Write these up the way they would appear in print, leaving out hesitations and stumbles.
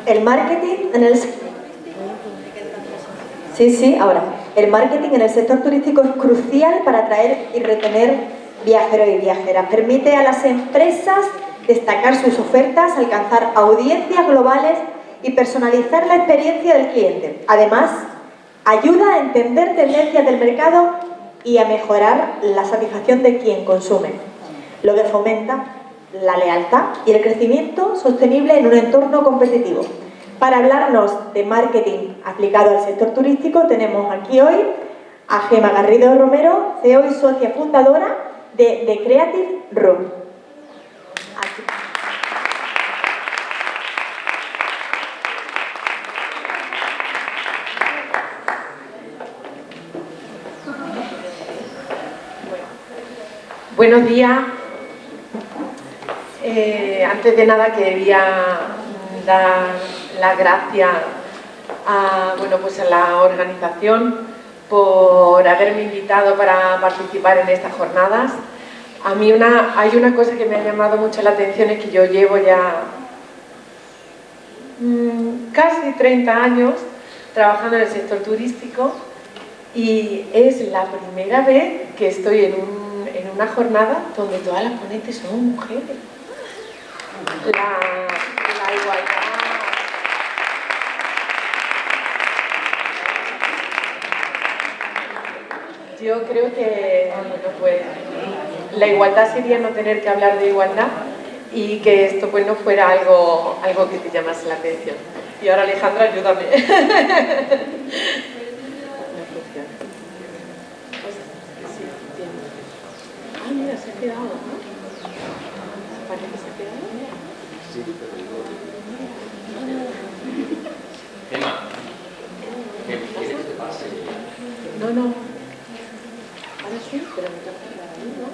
El marketing en el... El marketing en el sector turístico es crucial para atraer y retener viajeros y viajeras. Permite a las empresas destacar sus ofertas, alcanzar audiencias globales y personalizar la experiencia del cliente. Además, ayuda a entender tendencias del mercado y a mejorar la satisfacción de quien consume, lo que fomenta la lealtad y el crecimiento sostenible en un entorno competitivo. Para hablarnos de marketing aplicado al sector turístico, tenemos aquí hoy a Gemma Garrido Romero, CEO y socia fundadora de The Creative Room. Aquí. Buenos días. Antes de nada quería dar las gracias a la organización por haberme invitado para participar en estas jornadas. A mí hay una cosa que me ha llamado mucho la atención, es que yo llevo ya casi 30 años trabajando en el sector turístico y es la primera vez que estoy en una jornada donde todas las ponentes son mujeres. La igualdad. Yo creo que la igualdad sería no tener que hablar de igualdad y que esto no fuera algo que te llamase la atención. Y ahora, Alejandra, ayúdame. Mira, se ha quedado, ¿no? ¿Parece que se ha quedado? Sí, pero Gemma, ¿qué quieres que pase? No. Ahora sí, pero me toca quedar ahí, ¿no?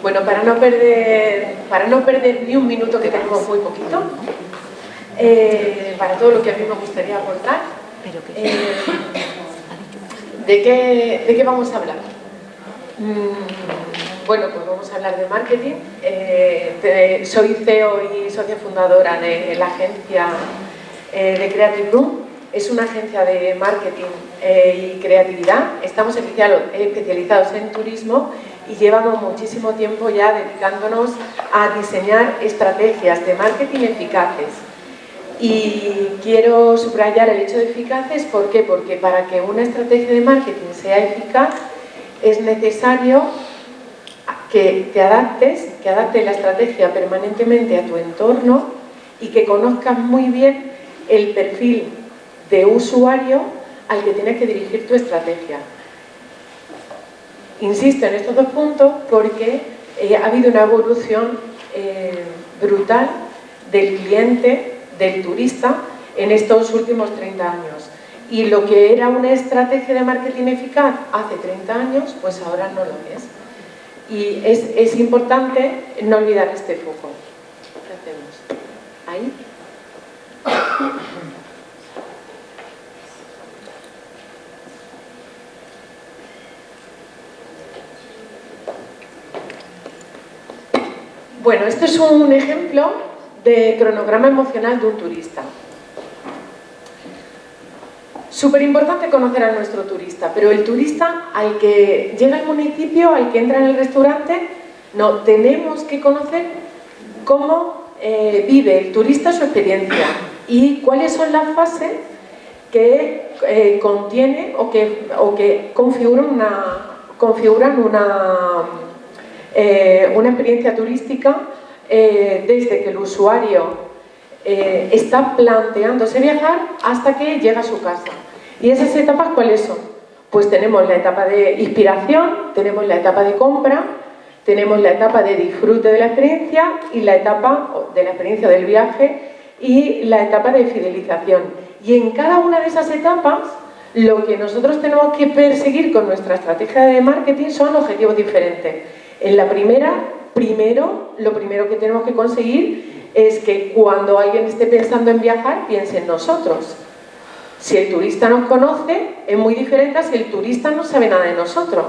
Bueno, para no perder ni un minuto, que tenemos muy poquito, para todo lo que a mí me gustaría aportar, ¿de qué vamos a hablar? Bueno, pues vamos a hablar de marketing. Soy CEO y socia fundadora de la agencia de Creative Room. Es una agencia de marketing y creatividad. Estamos especializados en turismo y llevamos muchísimo tiempo ya dedicándonos a diseñar estrategias de marketing eficaces. Y quiero subrayar el hecho de eficaces, ¿por qué? Porque para que una estrategia de marketing sea eficaz es necesario que te adaptes, que adaptes la estrategia permanentemente a tu entorno y que conozcas muy bien el perfil de usuario al que tienes que dirigir tu estrategia. Insisto en estos dos puntos porque ha habido una evolución brutal del cliente, del turista, en estos últimos 30 años. Y lo que era una estrategia de marketing eficaz hace 30 años, pues ahora no lo es. Y es importante no olvidar este foco. ¿Qué hacemos? ¿Ahí? Bueno, esto es un ejemplo de cronograma emocional de un turista. Súper importante conocer a nuestro turista, pero el turista al que llega al municipio, al que entra en el restaurante, no, tenemos que conocer cómo vive el turista su experiencia y cuáles son las fases que contiene o que configuran una experiencia turística desde que el usuario está planteándose viajar hasta que llega a su casa. ¿Y esas etapas cuáles son? Pues tenemos la etapa de inspiración, tenemos la etapa de compra, tenemos la etapa de disfrute de la experiencia y la etapa de la experiencia del viaje y la etapa de fidelización. Y en cada una de esas etapas lo que nosotros tenemos que perseguir con nuestra estrategia de marketing son objetivos diferentes. En la primera, lo primero que tenemos que conseguir es que cuando alguien esté pensando en viajar, piense en nosotros. Si el turista nos conoce, es muy diferente a si el turista no sabe nada de nosotros.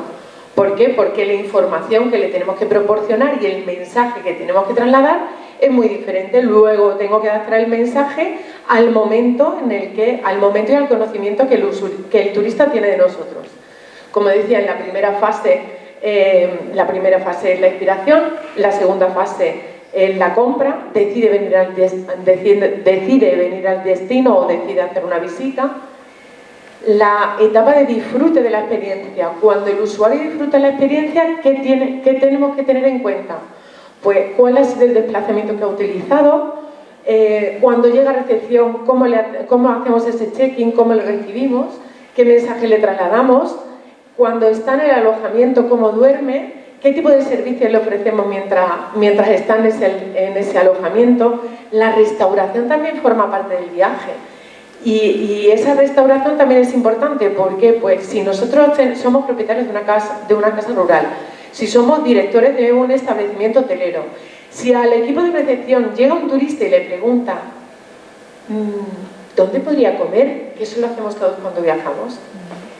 ¿Por qué? Porque la información que le tenemos que proporcionar y el mensaje que tenemos que trasladar es muy diferente. Luego tengo que adaptar el mensaje al momento y al conocimiento que el turista tiene de nosotros. Como decía, en la primera fase es la inspiración, la segunda fase es la compra, decide venir al destino o decide hacer una visita. La etapa de disfrute de la experiencia. Cuando el usuario disfruta la experiencia, ¿qué tenemos que tener en cuenta? Pues cuál ha sido el desplazamiento que ha utilizado, cuando llega a recepción, cómo hacemos ese check-in, cómo lo recibimos, qué mensaje le trasladamos, cuando está en el alojamiento, cómo duerme, qué tipo de servicios le ofrecemos mientras está en ese alojamiento. La restauración también forma parte del viaje. Y esa restauración también es importante porque pues, si nosotros somos propietarios de una casa rural, si somos directores de un establecimiento hotelero, si al equipo de recepción llega un turista y le pregunta ¿dónde podría comer? Que eso lo hacemos todos cuando viajamos.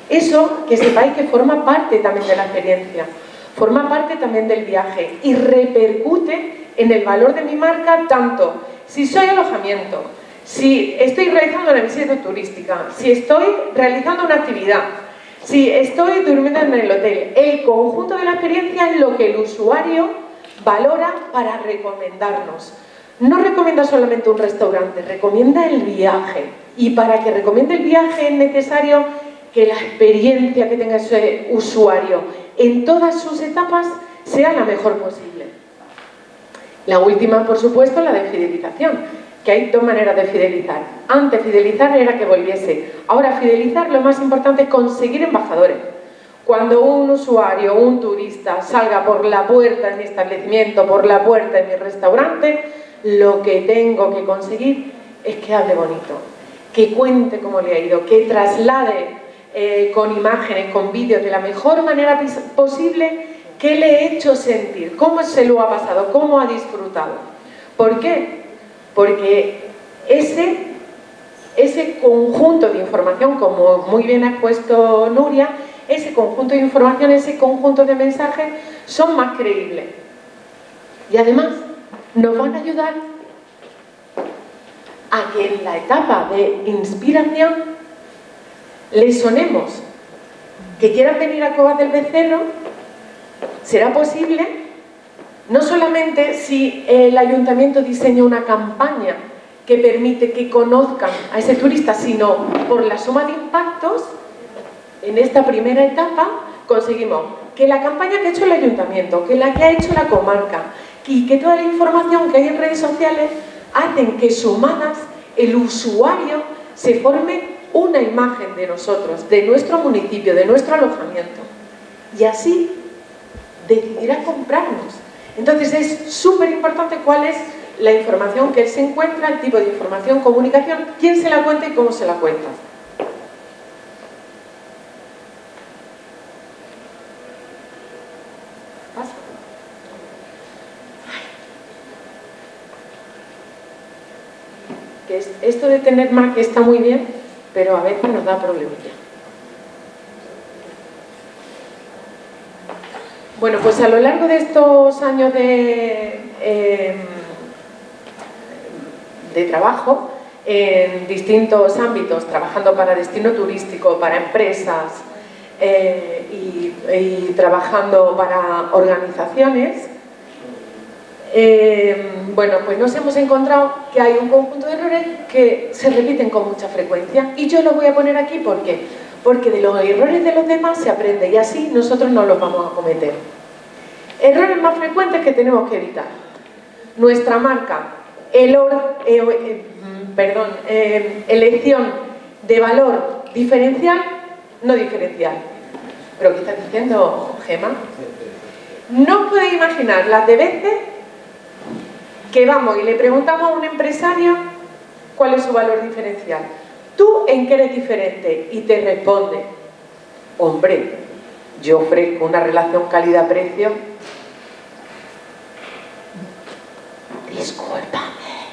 Eso, que sepáis que forma parte también de la experiencia, forma parte también del viaje y repercute en el valor de mi marca tanto si soy alojamiento, si estoy realizando una visita turística, si estoy realizando una actividad, si estoy durmiendo en el hotel. El conjunto de la experiencia es lo que el usuario valora para recomendarnos. No recomienda solamente un restaurante, recomienda el viaje. Y para que recomiende el viaje es necesario que la experiencia que tenga ese usuario en todas sus etapas sea la mejor posible. La última, por supuesto, la de fidelización. Que hay dos maneras de fidelizar. Antes fidelizar era que volviese. Ahora fidelizar, lo más importante es conseguir embajadores. Cuando un usuario, un turista, salga por la puerta de mi establecimiento, por la puerta de mi restaurante, lo que tengo que conseguir es que hable bonito, que cuente cómo le ha ido, que traslade con imágenes, con vídeos, de la mejor manera posible, qué le he hecho sentir, cómo se lo ha pasado, cómo ha disfrutado. ¿Por qué? Porque ese conjunto de información, como muy bien ha expuesto Nuria, ese conjunto de información, ese conjunto de mensajes son más creíbles. Y además nos van a ayudar a que en la etapa de inspiración les sonemos. Que quieran venir a Cuevas del Becerro será posible no solamente si el ayuntamiento diseña una campaña que permite que conozcan a ese turista, sino por la suma de impactos. En esta primera etapa conseguimos que la campaña que ha hecho el ayuntamiento, que la que ha hecho la comarca y que toda la información que hay en redes sociales hacen que sumadas el usuario se forme una imagen de nosotros, de nuestro municipio, de nuestro alojamiento, y así decidirá comprarnos. Entonces es súper importante cuál es la información que él se encuentra, el tipo de información, comunicación, quién se la cuenta y cómo se la cuenta. ¿Pasa? Que esto de tener marca está muy bien, pero a veces nos da problemilla. Bueno, pues a lo largo de estos años de trabajo en distintos ámbitos, trabajando para destino turístico, para empresas y trabajando para organizaciones, bueno, pues nos hemos encontrado que hay un conjunto de errores que se repiten con mucha frecuencia, y yo los voy a poner aquí porque de los errores de los demás se aprende, y así nosotros no los vamos a cometer. Errores más frecuentes que tenemos que evitar. Nuestra marca, elección de valor diferencial, no diferencial. ¿Pero qué estás diciendo, Gemma? No os podéis imaginar las de veces que vamos y le preguntamos a un empresario cuál es su valor diferencial. ¿Tú en qué eres diferente? Y te responde: hombre, yo ofrezco una relación calidad-precio. Discúlpame,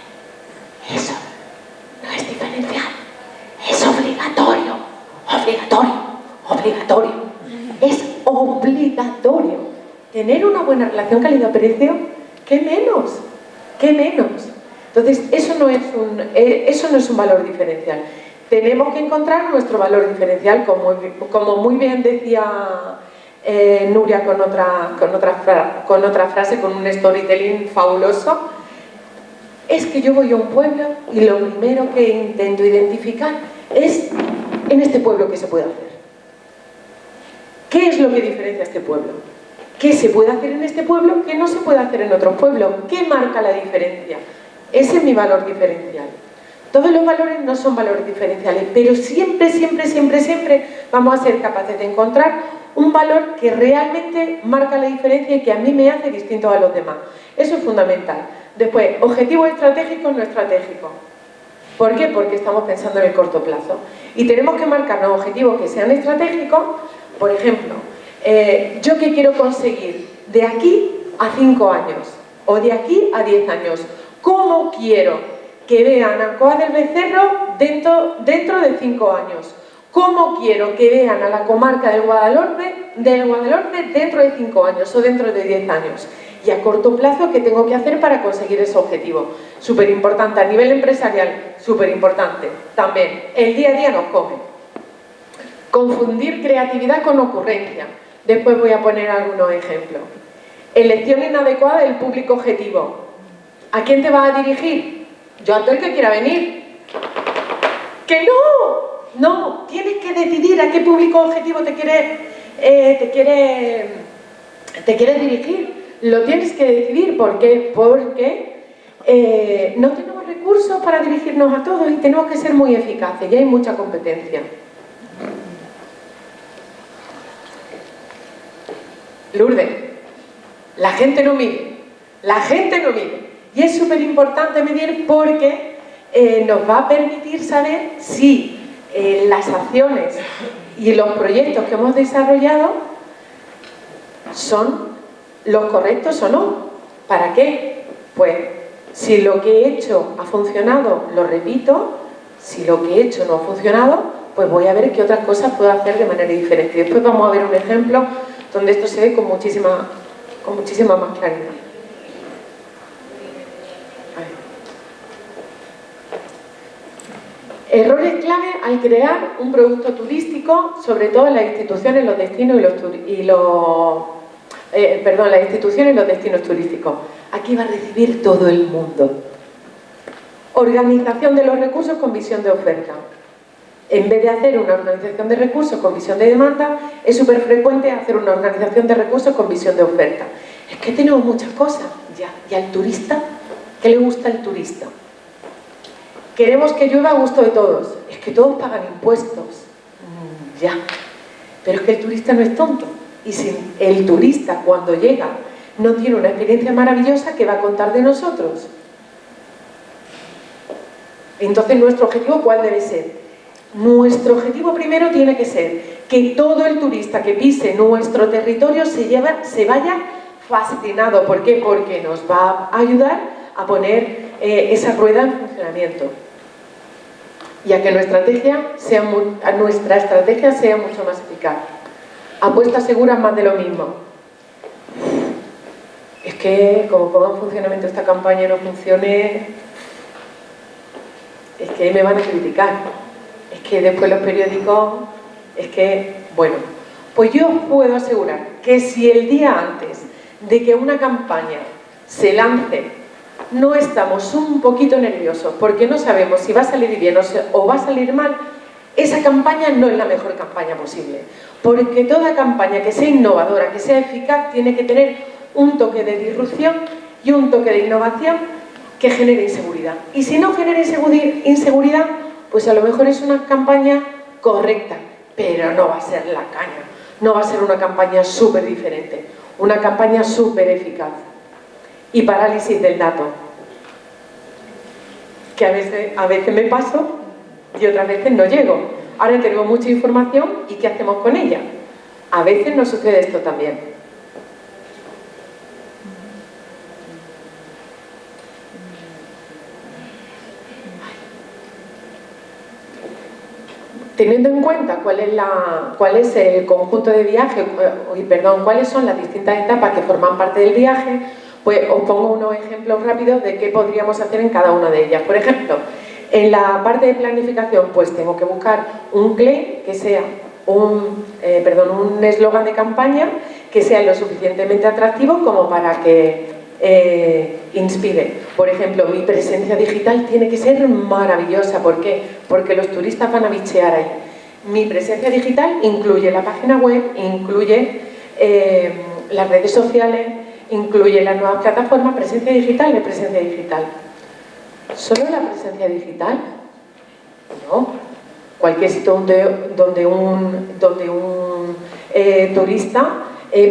obligatorio. Tener una buena relación calidad-precio, ¿qué menos? ¿Qué menos? Entonces, eso no es un valor diferencial. Tenemos que encontrar nuestro valor diferencial, como muy bien decía Nuria con otra frase, con un storytelling fabuloso. Es que yo voy a un pueblo y lo primero que intento identificar es en este pueblo qué se puede hacer. ¿Qué es lo que diferencia a este pueblo? ¿Qué se puede hacer en este pueblo que no se puede hacer en otros pueblos? ¿Qué marca la diferencia? Ese es mi valor diferencial. Todos los valores no son valores diferenciales, pero siempre, siempre, siempre, siempre vamos a ser capaces de encontrar un valor que realmente marca la diferencia y que a mí me hace distinto a los demás. Eso es fundamental. Después, objetivos estratégicos no estratégicos. ¿Por qué? Porque estamos pensando en el corto plazo. Y tenemos que marcarnos objetivos que sean estratégicos. Por ejemplo, ¿yo qué quiero conseguir de aquí a 5 años? O de aquí a 10 años. ¿Cómo quiero que vean a Alcoa del Becerro dentro de 5 años? ¿Cómo quiero que vean a la comarca del Guadalhorce dentro de 5 años o dentro de 10 años? Y a corto plazo, ¿qué tengo que hacer para conseguir ese objetivo? Súper importante. A nivel empresarial, súper importante. También, el día a día nos come. Confundir creatividad con ocurrencia. Después voy a poner algunos ejemplos. Elección inadecuada del público objetivo. ¿A quién te vas a dirigir? Yo a todo el que quiera venir. ¡Que no! No, tienes que decidir a qué público objetivo te quieres dirigir. Lo tienes que decidir. ¿Por qué? Porque no tenemos recursos para dirigirnos a todos y tenemos que ser muy eficaces y hay mucha competencia. Lourdes, la gente no mide. La gente no mide. Y es súper importante medir porque nos va a permitir saber si las acciones y los proyectos que hemos desarrollado son los correctos o no. ¿Para qué? Pues si lo que he hecho ha funcionado, lo repito. Si lo que he hecho no ha funcionado, pues voy a ver qué otras cosas puedo hacer de manera diferente. Después vamos a ver un ejemplo donde esto se ve con muchísima más claridad. Errores clave al crear un producto turístico, sobre todo en las instituciones, los destinos las instituciones y los destinos turísticos. Aquí va a recibir todo el mundo. Organización de los recursos con visión de oferta. En vez de hacer una organización de recursos con visión de demanda, es súper frecuente hacer una organización de recursos con visión de oferta. Es que tenemos muchas cosas, ya. ¿Y al turista? ¿Qué le gusta al turista? Queremos que llueva a gusto de todos. Es que todos pagan impuestos. Ya. Pero es que el turista no es tonto. Y si el turista, cuando llega, no tiene una experiencia maravillosa, ¿qué va a contar de nosotros? Entonces, ¿nuestro objetivo cuál debe ser? Nuestro objetivo primero tiene que ser que todo el turista que pise nuestro territorio se vaya fascinado. ¿Por qué? Porque nos va a ayudar a poner esa rueda en funcionamiento. Y a que nuestra estrategia sea mucho más eficaz. Apuestas seguras, más de lo mismo. Es que como ponga en funcionamiento esta campaña y no funcione, es que me van a criticar. Es que después los periódicos, bueno, pues yo os puedo asegurar que si el día antes de que una campaña se lance no estamos un poquito nerviosos porque no sabemos si va a salir bien o va a salir mal, esa campaña no es la mejor campaña posible. Porque toda campaña que sea innovadora, que sea eficaz, tiene que tener un toque de disrupción y un toque de innovación que genere inseguridad. Y si no genera inseguridad, pues a lo mejor es una campaña correcta, pero no va a ser la caña. No va a ser una campaña súper diferente, una campaña súper eficaz. Y parálisis del dato, que a veces me paso y otras veces no llego. Ahora tenemos mucha información y ¿qué hacemos con ella? A veces nos sucede esto también. teniendo en cuenta cuál es el conjunto de viaje, cuáles son las distintas etapas que forman parte del viaje, pues os pongo unos ejemplos rápidos de qué podríamos hacer en cada una de ellas. Por ejemplo, en la parte de planificación, pues tengo que buscar un claim que sea un eslogan de campaña que sea lo suficientemente atractivo como para que inspire. Por ejemplo, mi presencia digital tiene que ser maravillosa. ¿Por qué? Porque los turistas van a bichear ahí. Mi presencia digital incluye la página web, incluye las redes sociales, incluye las nuevas plataformas. Presencia digital es presencia digital. ¿Solo la presencia digital? No. Cualquier sitio donde un turista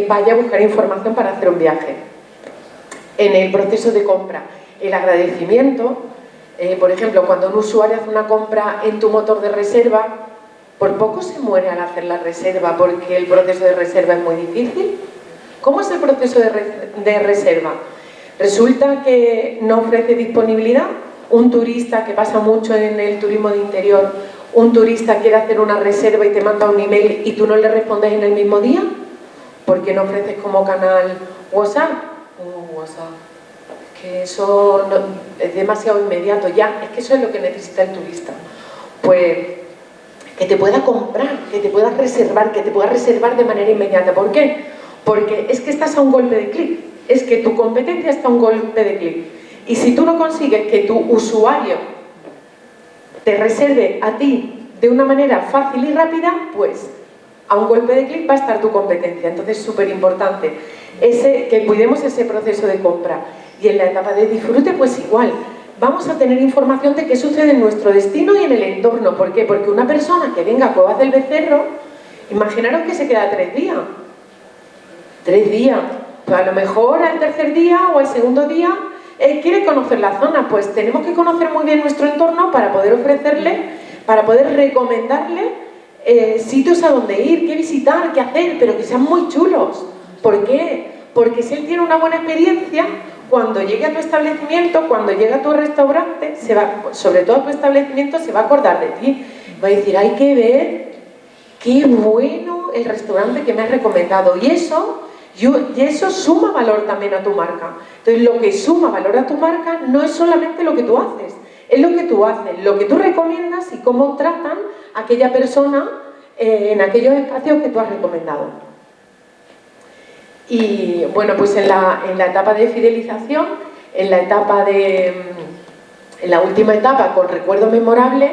vaya a buscar información para hacer un viaje. En el proceso de compra, el agradecimiento, por ejemplo, cuando un usuario hace una compra en tu motor de reserva, por poco se muere al hacer la reserva porque el proceso de reserva es muy difícil. ¿Cómo es el proceso de reserva? Resulta que no ofrece disponibilidad. Un turista que pasa mucho en el turismo de interior, un turista quiere hacer una reserva y te manda un email y tú no le respondes en el mismo día. ¿Por qué no ofreces como canal WhatsApp? WhatsApp. Es que eso es demasiado inmediato ya. Es que eso es lo que necesita el turista. Pues que te pueda comprar, que te pueda reservar de manera inmediata. ¿Por qué? Porque es que estás a un golpe de clic. Es que tu competencia está a un golpe de clic. Y si tú no consigues que tu usuario te reserve a ti de una manera fácil y rápida, pues a un golpe de clic va a estar tu competencia. Entonces es súper importante que cuidemos ese proceso de compra. Y en la etapa de disfrute, pues igual, vamos a tener información de qué sucede en nuestro destino y en el entorno. ¿Por qué? Porque una persona que venga a Cuevas del Becerro, imaginaros que se queda 3 días. 3 días. Pues a lo mejor al tercer día o al segundo día quiere conocer la zona. Pues tenemos que conocer muy bien nuestro entorno para poder ofrecerle, para poder recomendarle sitios a donde ir, qué visitar, qué hacer, pero que sean muy chulos. ¿Por qué? Porque si él tiene una buena experiencia, cuando llegue a tu establecimiento, cuando llegue a tu restaurante, sobre todo a tu establecimiento, se va a acordar de ti. Va a decir, hay que ver qué bueno el restaurante que me has recomendado. Y eso suma valor también a tu marca. Entonces, lo que suma valor a tu marca no es solamente lo que tú haces, es lo que tú haces, lo que tú recomiendas y cómo tratan a aquella persona en aquellos espacios que tú has recomendado. Y bueno, pues en la etapa de fidelización, en la última etapa con recuerdo memorable,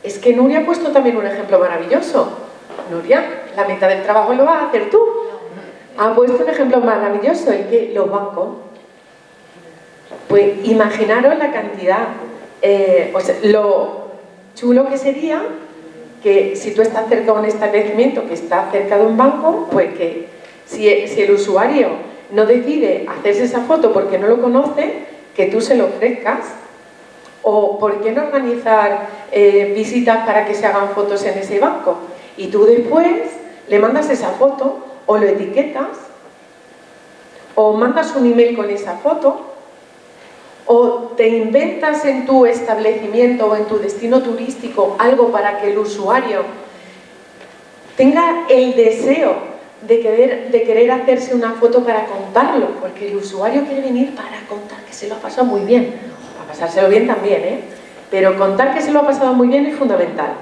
es que Nuria ha puesto también un ejemplo maravilloso. Nuria, la mitad del trabajo lo vas a hacer tú. Ha puesto un ejemplo maravilloso, el que los bancos. Pues imaginaros la cantidad, lo chulo que sería que si tú estás cerca de un establecimiento que está cerca de un banco, pues que si el usuario no decide hacerse esa foto porque no lo conoce, que tú se lo ofrezcas. O ¿por qué no organizar visitas para que se hagan fotos en ese banco? Y tú después le mandas esa foto o lo etiquetas o mandas un email con esa foto o te inventas en tu establecimiento o en tu destino turístico algo para que el usuario tenga el deseo de querer hacerse una foto para contarlo, porque el usuario quiere venir para contar que se lo ha pasado muy bien, para pasárselo bien también, pero contar que se lo ha pasado muy bien es fundamental.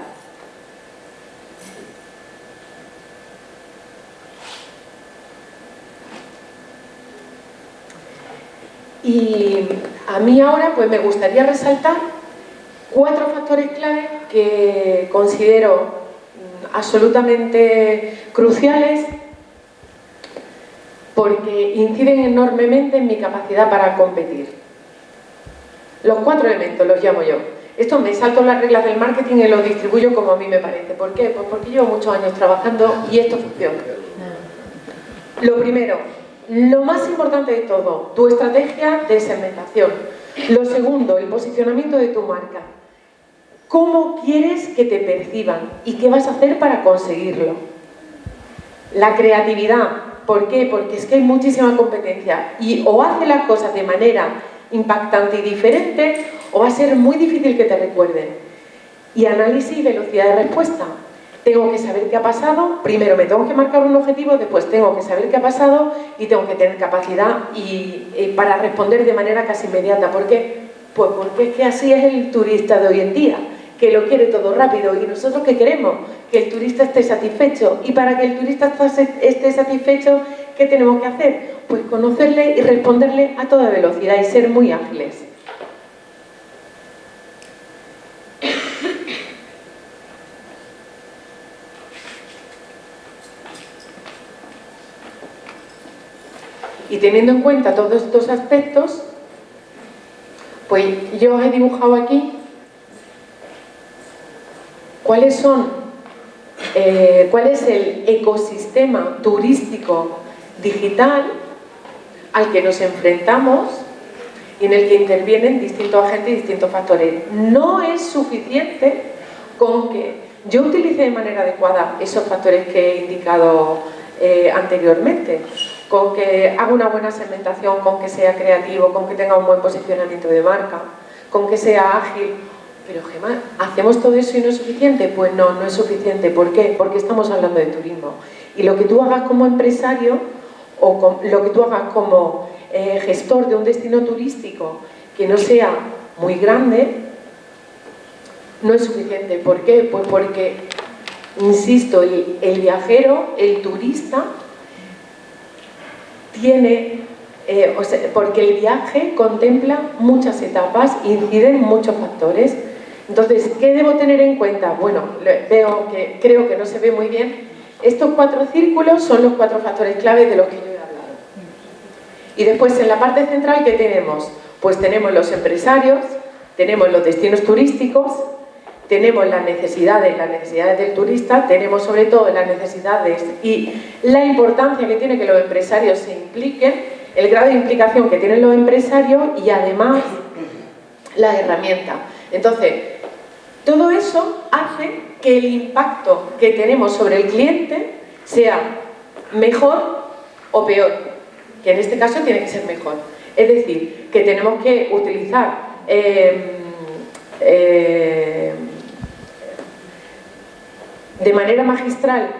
Y a mí ahora pues me gustaría resaltar 4 factores clave que considero absolutamente cruciales porque inciden enormemente en mi capacidad para competir. Los 4 elementos los llamo yo. Esto me salto las reglas del marketing y lo distribuyo como a mí me parece. ¿Por qué? Pues porque llevo muchos años trabajando y esto funciona. Lo primero, lo más importante de todo, tu estrategia de segmentación. Lo segundo, el posicionamiento de tu marca. ¿Cómo quieres que te perciban? ¿Y qué vas a hacer para conseguirlo? La creatividad. ¿Por qué? Porque es que hay muchísima competencia y o hace las cosas de manera impactante y diferente o va a ser muy difícil que te recuerden. Y análisis y velocidad de respuesta. Tengo que saber qué ha pasado, primero me tengo que marcar un objetivo, después tengo que saber qué ha pasado y tengo que tener capacidad para responder de manera casi inmediata. ¿Por qué? Pues porque es que así es el turista de hoy en día, que lo quiere todo rápido. ¿Y nosotros qué queremos? Que el turista esté satisfecho. Y para que el turista esté satisfecho, ¿qué tenemos que hacer? Pues conocerle y responderle a toda velocidad y ser muy ágiles. Y teniendo en cuenta todos estos aspectos, pues yo os he dibujado aquí cuál es el ecosistema turístico digital al que nos enfrentamos y en el que intervienen distintos agentes y distintos factores. No es suficiente con que yo utilice de manera adecuada esos factores que he indicado anteriormente, con que haga una buena segmentación, con que sea creativo, con que tenga un buen posicionamiento de marca, con que sea ágil. Pero Gemma, ¿hacemos todo eso y no es suficiente? Pues no, no es suficiente. ¿Por qué? Porque estamos hablando de turismo. Y lo que tú hagas como empresario o lo que tú hagas como gestor de un destino turístico que no sea muy grande, no es suficiente. ¿Por qué? Pues porque, insisto, el viajero, el turista, porque el viaje contempla muchas etapas, inciden muchos factores. Entonces, ¿qué debo tener en cuenta? Bueno, creo que no se ve muy bien. Estos 4 círculos son los 4 factores clave de los que yo he hablado. Y después, en la parte central, ¿qué tenemos? Pues tenemos los empresarios, tenemos los destinos turísticos, tenemos las necesidades del turista, tenemos sobre todo las necesidades y la importancia que tiene que los empresarios se impliquen, el grado de implicación que tienen los empresarios y además la herramienta. Entonces, todo eso hace que el impacto que tenemos sobre el cliente sea mejor o peor, que en este caso tiene que ser mejor. Es decir, que tenemos que utilizar de manera magistral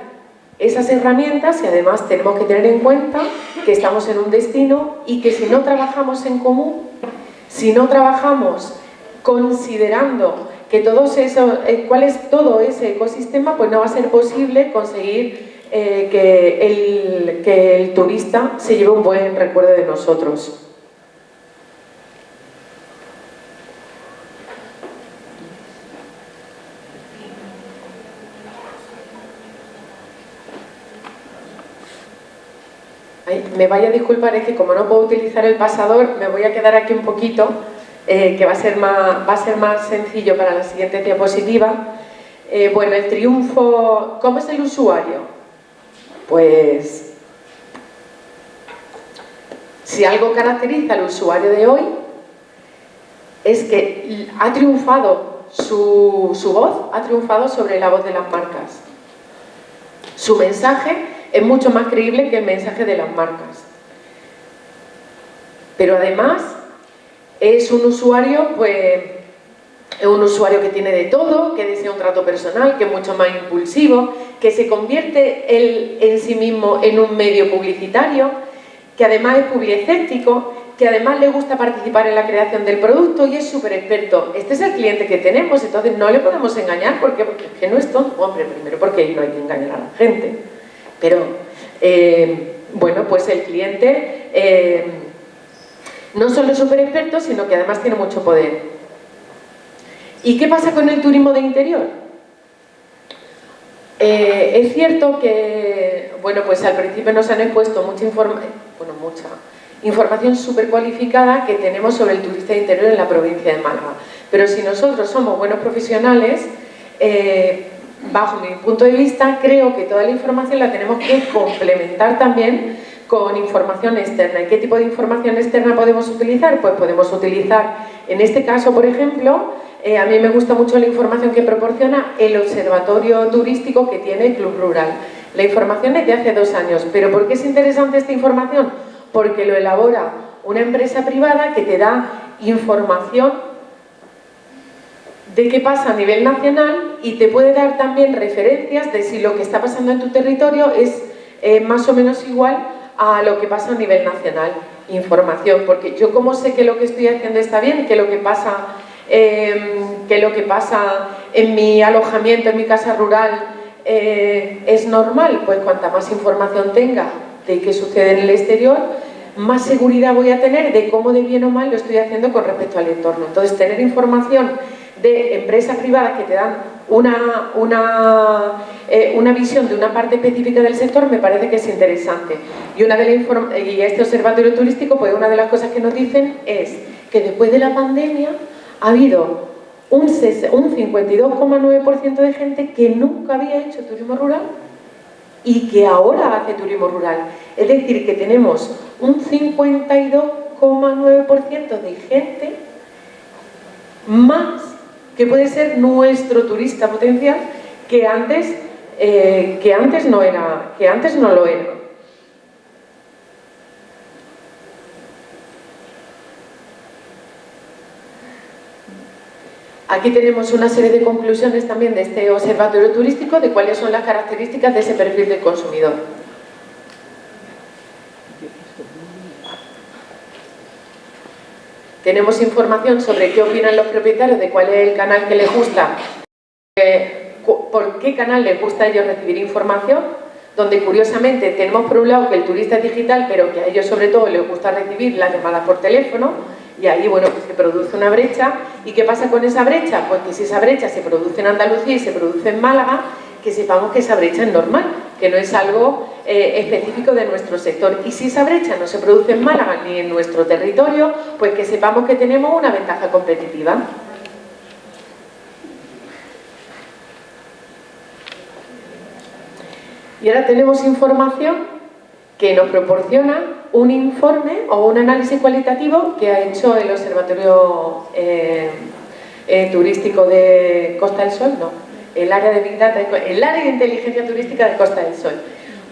esas herramientas y además tenemos que tener en cuenta que estamos en un destino y que si no trabajamos en común, si no trabajamos considerando que cuál es todo ese ecosistema, pues no va a ser posible conseguir que el turista se lleve un buen recuerdo de nosotros. Me vaya a disculpar, es que como no puedo utilizar el pasador, me voy a quedar aquí un poquito, que va a ser más sencillo para la siguiente diapositiva. Bueno, el triunfo, ¿cómo es el usuario? Pues, si algo caracteriza al usuario de hoy, es que ha triunfado su voz, ha triunfado sobre la voz de las marcas. Su mensaje es mucho más creíble que el mensaje de las marcas. Pero además es un usuario, pues, es un usuario que tiene de todo, que desea un trato personal, que es mucho más impulsivo, que se convierte él en sí mismo en un medio publicitario, que además es publiescéptico, que además le gusta participar en la creación del producto y es súper experto. Este es el cliente que tenemos, entonces no le podemos engañar porque es que no es tonto. Hombre, primero porque no hay que engañar a la gente. Pero, bueno, pues el cliente no solo es súper experto, sino que además tiene mucho poder. ¿Y qué pasa con el turismo de interior? Es cierto que, bueno, pues al principio nos han expuesto mucha información súper cualificada que tenemos sobre el turista de interior en la provincia de Málaga. Pero si nosotros somos buenos profesionales, bajo mi punto de vista, creo que toda la información la tenemos que complementar también con información externa. ¿Y qué tipo de información externa podemos utilizar? Pues podemos utilizar, en este caso, por ejemplo, a mí me gusta mucho la información que proporciona el observatorio turístico que tiene Club Rural. La información es de hace 2 años. ¿Pero por qué es interesante esta información? Porque lo elabora una empresa privada que te da información de qué pasa a nivel nacional y te puede dar también referencias de si lo que está pasando en tu territorio es más o menos igual a lo que pasa a nivel nacional. Información, porque yo como sé que lo que estoy haciendo está bien, que lo que pasa en mi alojamiento, en mi casa rural es normal, pues cuanta más información tenga de qué sucede en el exterior, más seguridad voy a tener de cómo de bien o mal lo estoy haciendo con respecto al entorno. Entonces, tener información de empresas privadas que te dan una visión de una parte específica del sector me parece que es interesante. Y este observatorio turístico, pues una de las cosas que nos dicen es que después de la pandemia ha habido un 52,9% de gente que nunca había hecho turismo rural y que ahora hace turismo rural. Es decir, que tenemos un 52,9% de gente más que puede ser nuestro turista potencial que antes no lo era. Aquí tenemos una serie de conclusiones también de este observatorio turístico de cuáles son las características de ese perfil del consumidor. Tenemos información sobre qué opinan los propietarios, de cuál es el canal que les gusta, por qué canal les gusta a ellos recibir información, donde curiosamente tenemos por un lado que el turista es digital, pero que a ellos sobre todo les gusta recibir las llamadas por teléfono, y ahí, bueno, pues se produce una brecha. ¿Y qué pasa con esa brecha? Pues que si esa brecha se produce en Andalucía y se produce en Málaga, que sepamos que esa brecha es normal, que no es algo específico de nuestro sector. Y si esa brecha no se produce en Málaga ni en nuestro territorio, pues que sepamos que tenemos una ventaja competitiva. Y ahora tenemos información que nos proporciona un informe o un análisis cualitativo que ha hecho el Observatorio Turístico de Costa del Sol, no, el área de Big Data, el área de inteligencia turística de Costa del Sol.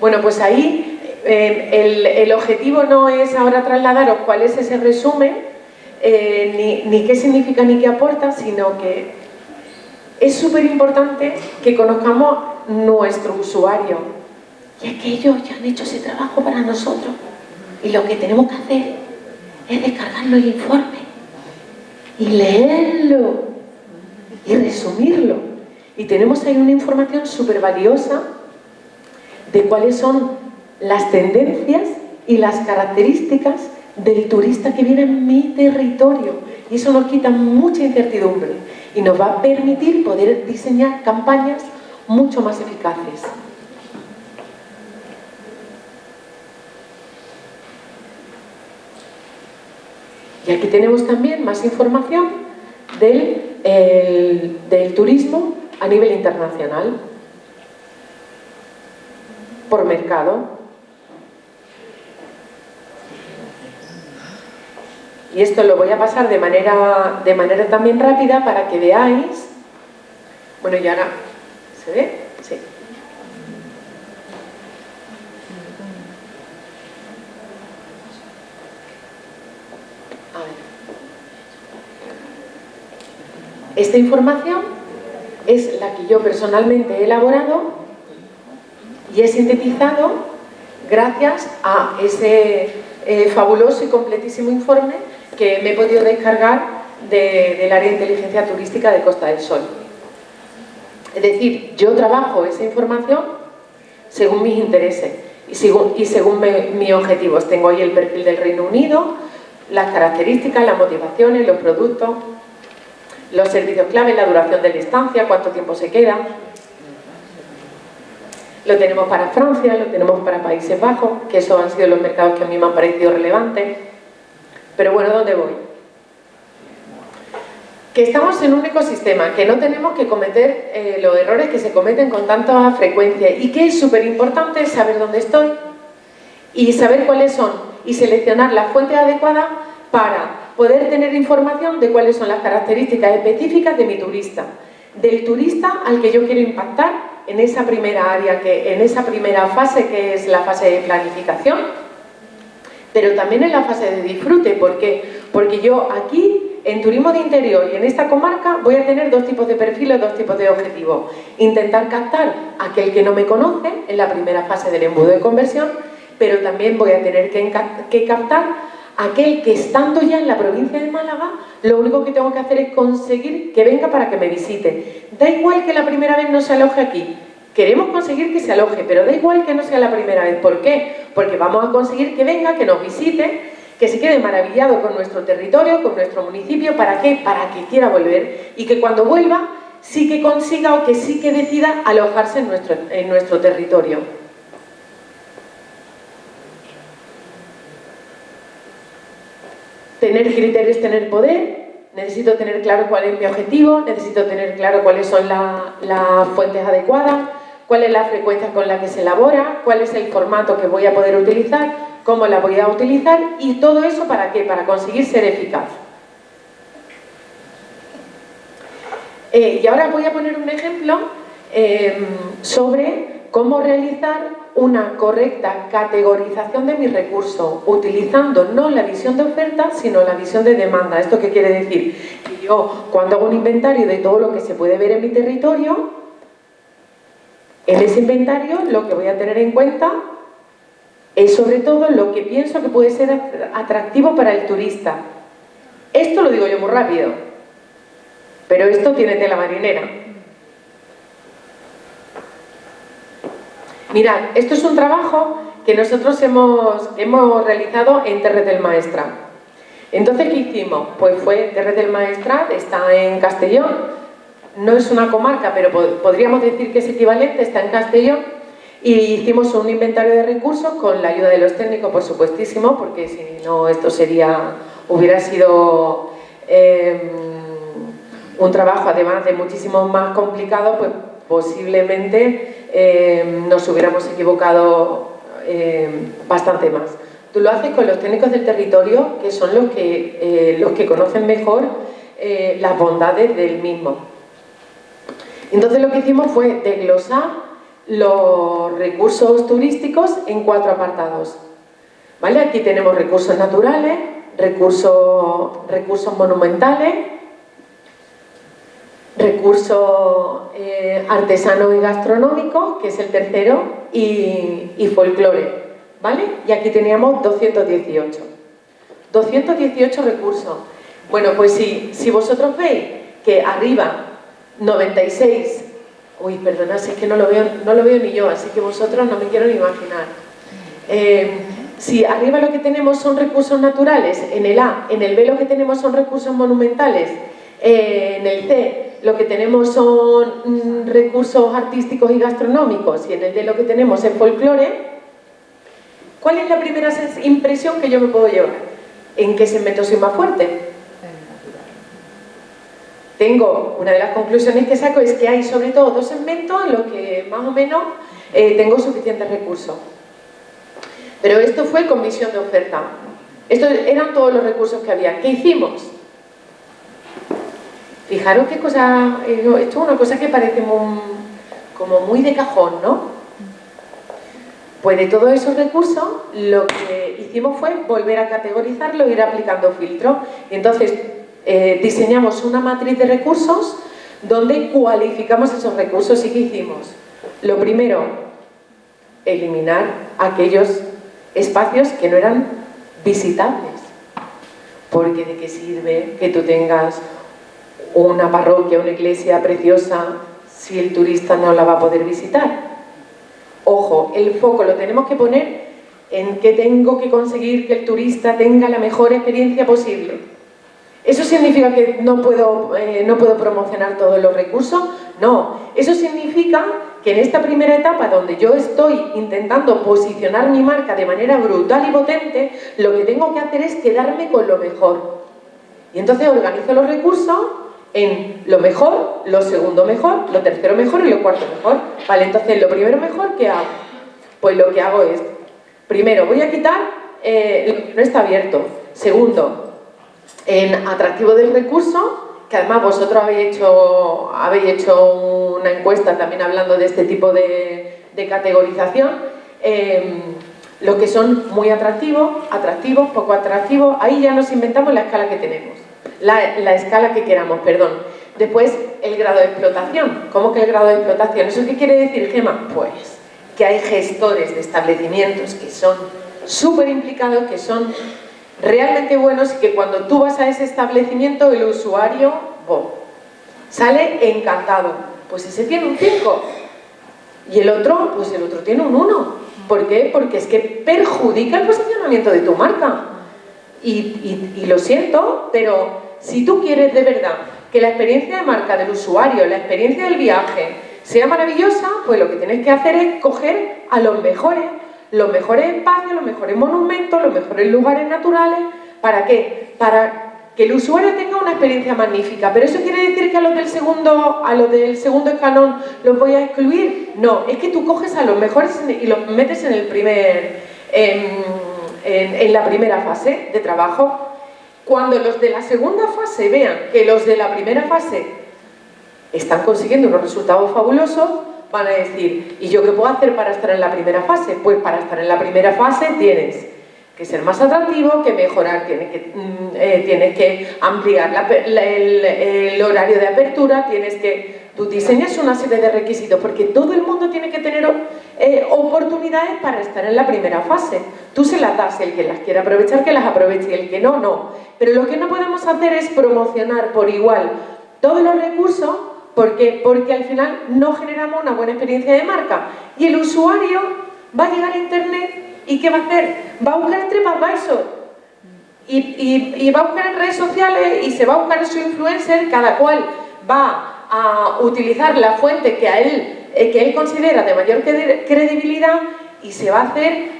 Bueno, pues ahí el objetivo no es ahora trasladaros cuál es ese resumen, ni qué significa ni qué aporta, sino que es súper importante que conozcamos nuestro usuario. Y es que ellos ya han hecho ese trabajo para nosotros. Y lo que tenemos que hacer es descargarnos el informe y leerlo y resumirlo. Y tenemos ahí una información súper valiosa de cuáles son las tendencias y las características del turista que viene en mi territorio. Y eso nos quita mucha incertidumbre y nos va a permitir poder diseñar campañas mucho más eficaces. Y aquí tenemos también más información del turismo a nivel internacional, por mercado. Y esto lo voy a pasar de manera también rápida para que veáis. Bueno, y ahora, ¿se ve? Sí. A ver. Esta información es la que yo personalmente he elaborado y he sintetizado gracias a ese fabuloso y completísimo informe que me he podido descargar del área de inteligencia turística de Costa del Sol. Es decir, yo trabajo esa información según mis intereses y según mis objetivos. Tengo ahí el perfil del Reino Unido, las características, las motivaciones, los productos, los servicios clave, la duración de la estancia, cuánto tiempo se queda. Lo tenemos para Francia, lo tenemos para Países Bajos, que esos han sido los mercados que a mí me han parecido relevantes. Pero bueno, ¿dónde voy? Que estamos en un ecosistema, que no tenemos que cometer los errores que se cometen con tanta frecuencia y que es súper importante saber dónde estoy y saber cuáles son y seleccionar las fuentes adecuadas para poder tener información de cuáles son las características específicas de mi turista, del turista al que yo quiero impactar en esa primera área, en esa primera fase que es la fase de planificación, pero también en la fase de disfrute. ¿Por qué? Porque yo aquí en turismo de interior y en esta comarca voy a tener dos tipos de perfiles, dos tipos de objetivos. Intentar captar a aquel que no me conoce en la primera fase del embudo de conversión, pero también voy a tener que captar a aquel que, estando ya en la provincia de Málaga, lo único que tengo que hacer es conseguir que venga para que me visite. Da igual que la primera vez no se aloje aquí. Queremos conseguir que se aloje, pero da igual que no sea la primera vez. ¿Por qué? Porque vamos a conseguir que venga, que nos visite, que se quede maravillado con nuestro territorio, con nuestro municipio. ¿Para qué? Para que quiera volver y que cuando vuelva sí que consiga o que sí que decida alojarse en nuestro territorio. Tener criterios, tener poder. Necesito tener claro cuál es mi objetivo, necesito tener claro cuáles son las fuentes adecuadas, cuál es la frecuencia con la que se elabora, cuál es el formato que voy a poder utilizar, cómo la voy a utilizar y todo eso ¿para qué? Para conseguir ser eficaz. Y ahora voy a poner un ejemplo sobre cómo realizar una correcta categorización de mis recursos, utilizando no la visión de oferta, sino la visión de demanda. ¿Esto qué quiere decir? Que yo, cuando hago un inventario de todo lo que se puede ver en mi territorio, en ese inventario lo que voy a tener en cuenta es sobre todo lo que pienso que puede ser atractivo para el turista. Esto lo digo yo muy rápido, pero esto tiene tela marinera. Mirad, esto es un trabajo que nosotros hemos realizado en Terres del Maestrat. Entonces, ¿qué hicimos? Pues fue Terres del Maestrat, está en Castellón, no es una comarca, pero podríamos decir que es equivalente, está en Castellón, y hicimos un inventario de recursos con la ayuda de los técnicos, por supuestísimo, porque si no esto hubiera sido un trabajo, además de muchísimo más complicado, pues posiblemente nos hubiéramos equivocado bastante más. Tú lo haces con los técnicos del territorio, que son los que conocen mejor las bondades del mismo. Entonces lo que hicimos fue desglosar los recursos turísticos en 4 apartados. ¿Vale? Aquí tenemos recursos naturales, recursos monumentales, recursos artesanos y gastronómicos, que es el tercero, y folclore, ¿vale? Y aquí teníamos 218. 218 recursos. Bueno, pues si vosotros veis que arriba 96, uy, perdonad, si es que no lo veo ni yo, así que vosotros no me quiero ni imaginar. Si arriba lo que tenemos son recursos naturales, en el A, en el B lo que tenemos son recursos monumentales, en el C lo que tenemos son recursos artísticos y gastronómicos, y en el D lo que tenemos es folclore, ¿cuál es la primera impresión que yo me puedo llevar? ¿En qué segmento soy más fuerte? Tengo, una de las conclusiones que saco es que hay sobre todo 2 segmentos en los que más o menos tengo suficientes recursos. Pero esto fue con visión de oferta. Estos eran todos los recursos que había. ¿Qué hicimos? Fijaros qué cosa, esto es una cosa que parece como muy de cajón, ¿no? Pues de todos esos recursos, lo que hicimos fue volver a categorizarlo e ir aplicando filtros. Entonces, diseñamos una matriz de recursos donde cualificamos esos recursos. ¿Y qué hicimos? Lo primero, eliminar aquellos espacios que no eran visitables. Porque ¿de qué sirve que tú tengas una parroquia, una iglesia preciosa si el turista no la va a poder visitar? Ojo, el foco lo tenemos que poner en que tengo que conseguir que el turista tenga la mejor experiencia posible. ¿Eso significa que no puedo promocionar todos los recursos? No, eso significa que en esta primera etapa donde yo estoy intentando posicionar mi marca de manera brutal y potente, lo que tengo que hacer es quedarme con lo mejor. Y entonces organizo los recursos en lo mejor, lo segundo mejor, lo tercero mejor y lo cuarto mejor. Vale, entonces lo primero mejor, ¿qué hago? Pues lo que hago es, primero voy a quitar lo que no está abierto. Segundo, en atractivo del recurso, que además vosotros habéis hecho una encuesta también hablando de este tipo de categorización, los que son muy atractivos, poco atractivos, ahí ya nos inventamos la escala que tenemos. la escala que queramos, perdón. Después, el grado de explotación. ¿Cómo que el grado de explotación? ¿Eso qué quiere decir, Gemma? Pues que hay gestores de establecimientos que son súper implicados, que son realmente buenos y que cuando tú vas a ese establecimiento, el usuario sale encantado. Pues ese tiene un 5. Y el otro, pues el otro tiene un 1. ¿Por qué? Porque es que perjudica el posicionamiento de tu marca. Y lo siento, pero si tú quieres de verdad que la experiencia de marca del usuario, la experiencia del viaje sea maravillosa, pues lo que tienes que hacer es coger a los mejores espacios, los mejores monumentos, los mejores lugares naturales. ¿Para qué? Para que el usuario tenga una experiencia magnífica. ¿Pero eso quiere decir que a los del segundo escalón los voy a excluir? No, es que tú coges a los mejores y los metes en el en la primera fase de trabajo. Cuando los de la segunda fase vean que los de la primera fase están consiguiendo unos resultados fabulosos, van a decir, ¿y yo qué puedo hacer para estar en la primera fase? Pues para estar en la primera fase tienes que ser más atractivo, que mejorar, tienes que ampliar el horario de apertura, tú diseñas una serie de requisitos, porque todo el mundo tiene que tener oportunidades para estar en la primera fase. Tú se las das, el que las quiera aprovechar, que las aproveche, y el que no, no. Pero lo que no podemos hacer es promocionar por igual todos los recursos. ¿Por qué? Porque al final no generamos una buena experiencia de marca. Y el usuario va a llegar a internet y ¿qué va a hacer? Va a buscar TripAdvisor y va a buscar en redes sociales y se va a buscar su influencer, cada cual va a utilizar la fuente que él considera de mayor credibilidad y se va a hacer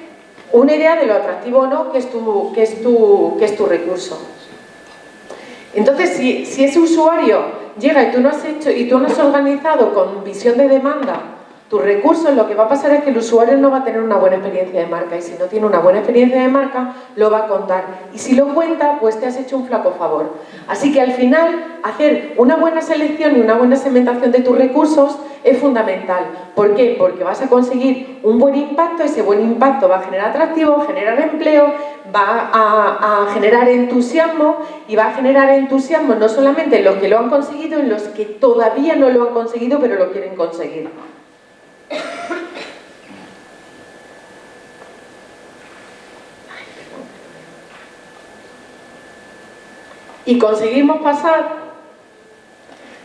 una idea de lo atractivo o no que es tu recurso. Entonces, si ese usuario llega y tú no has organizado con visión de demanda tus recursos, lo que va a pasar es que el usuario no va a tener una buena experiencia de marca, y si no tiene una buena experiencia de marca, lo va a contar. Y si lo cuenta, pues te has hecho un flaco favor. Así que al final, hacer una buena selección y una buena segmentación de tus recursos es fundamental. ¿Por qué? Porque vas a conseguir un buen impacto, ese buen impacto va a generar atractivo, generar empleo, va a generar entusiasmo, y va a generar entusiasmo no solamente en los que lo han conseguido, en los que todavía no lo han conseguido, pero lo quieren conseguir. Y conseguimos pasar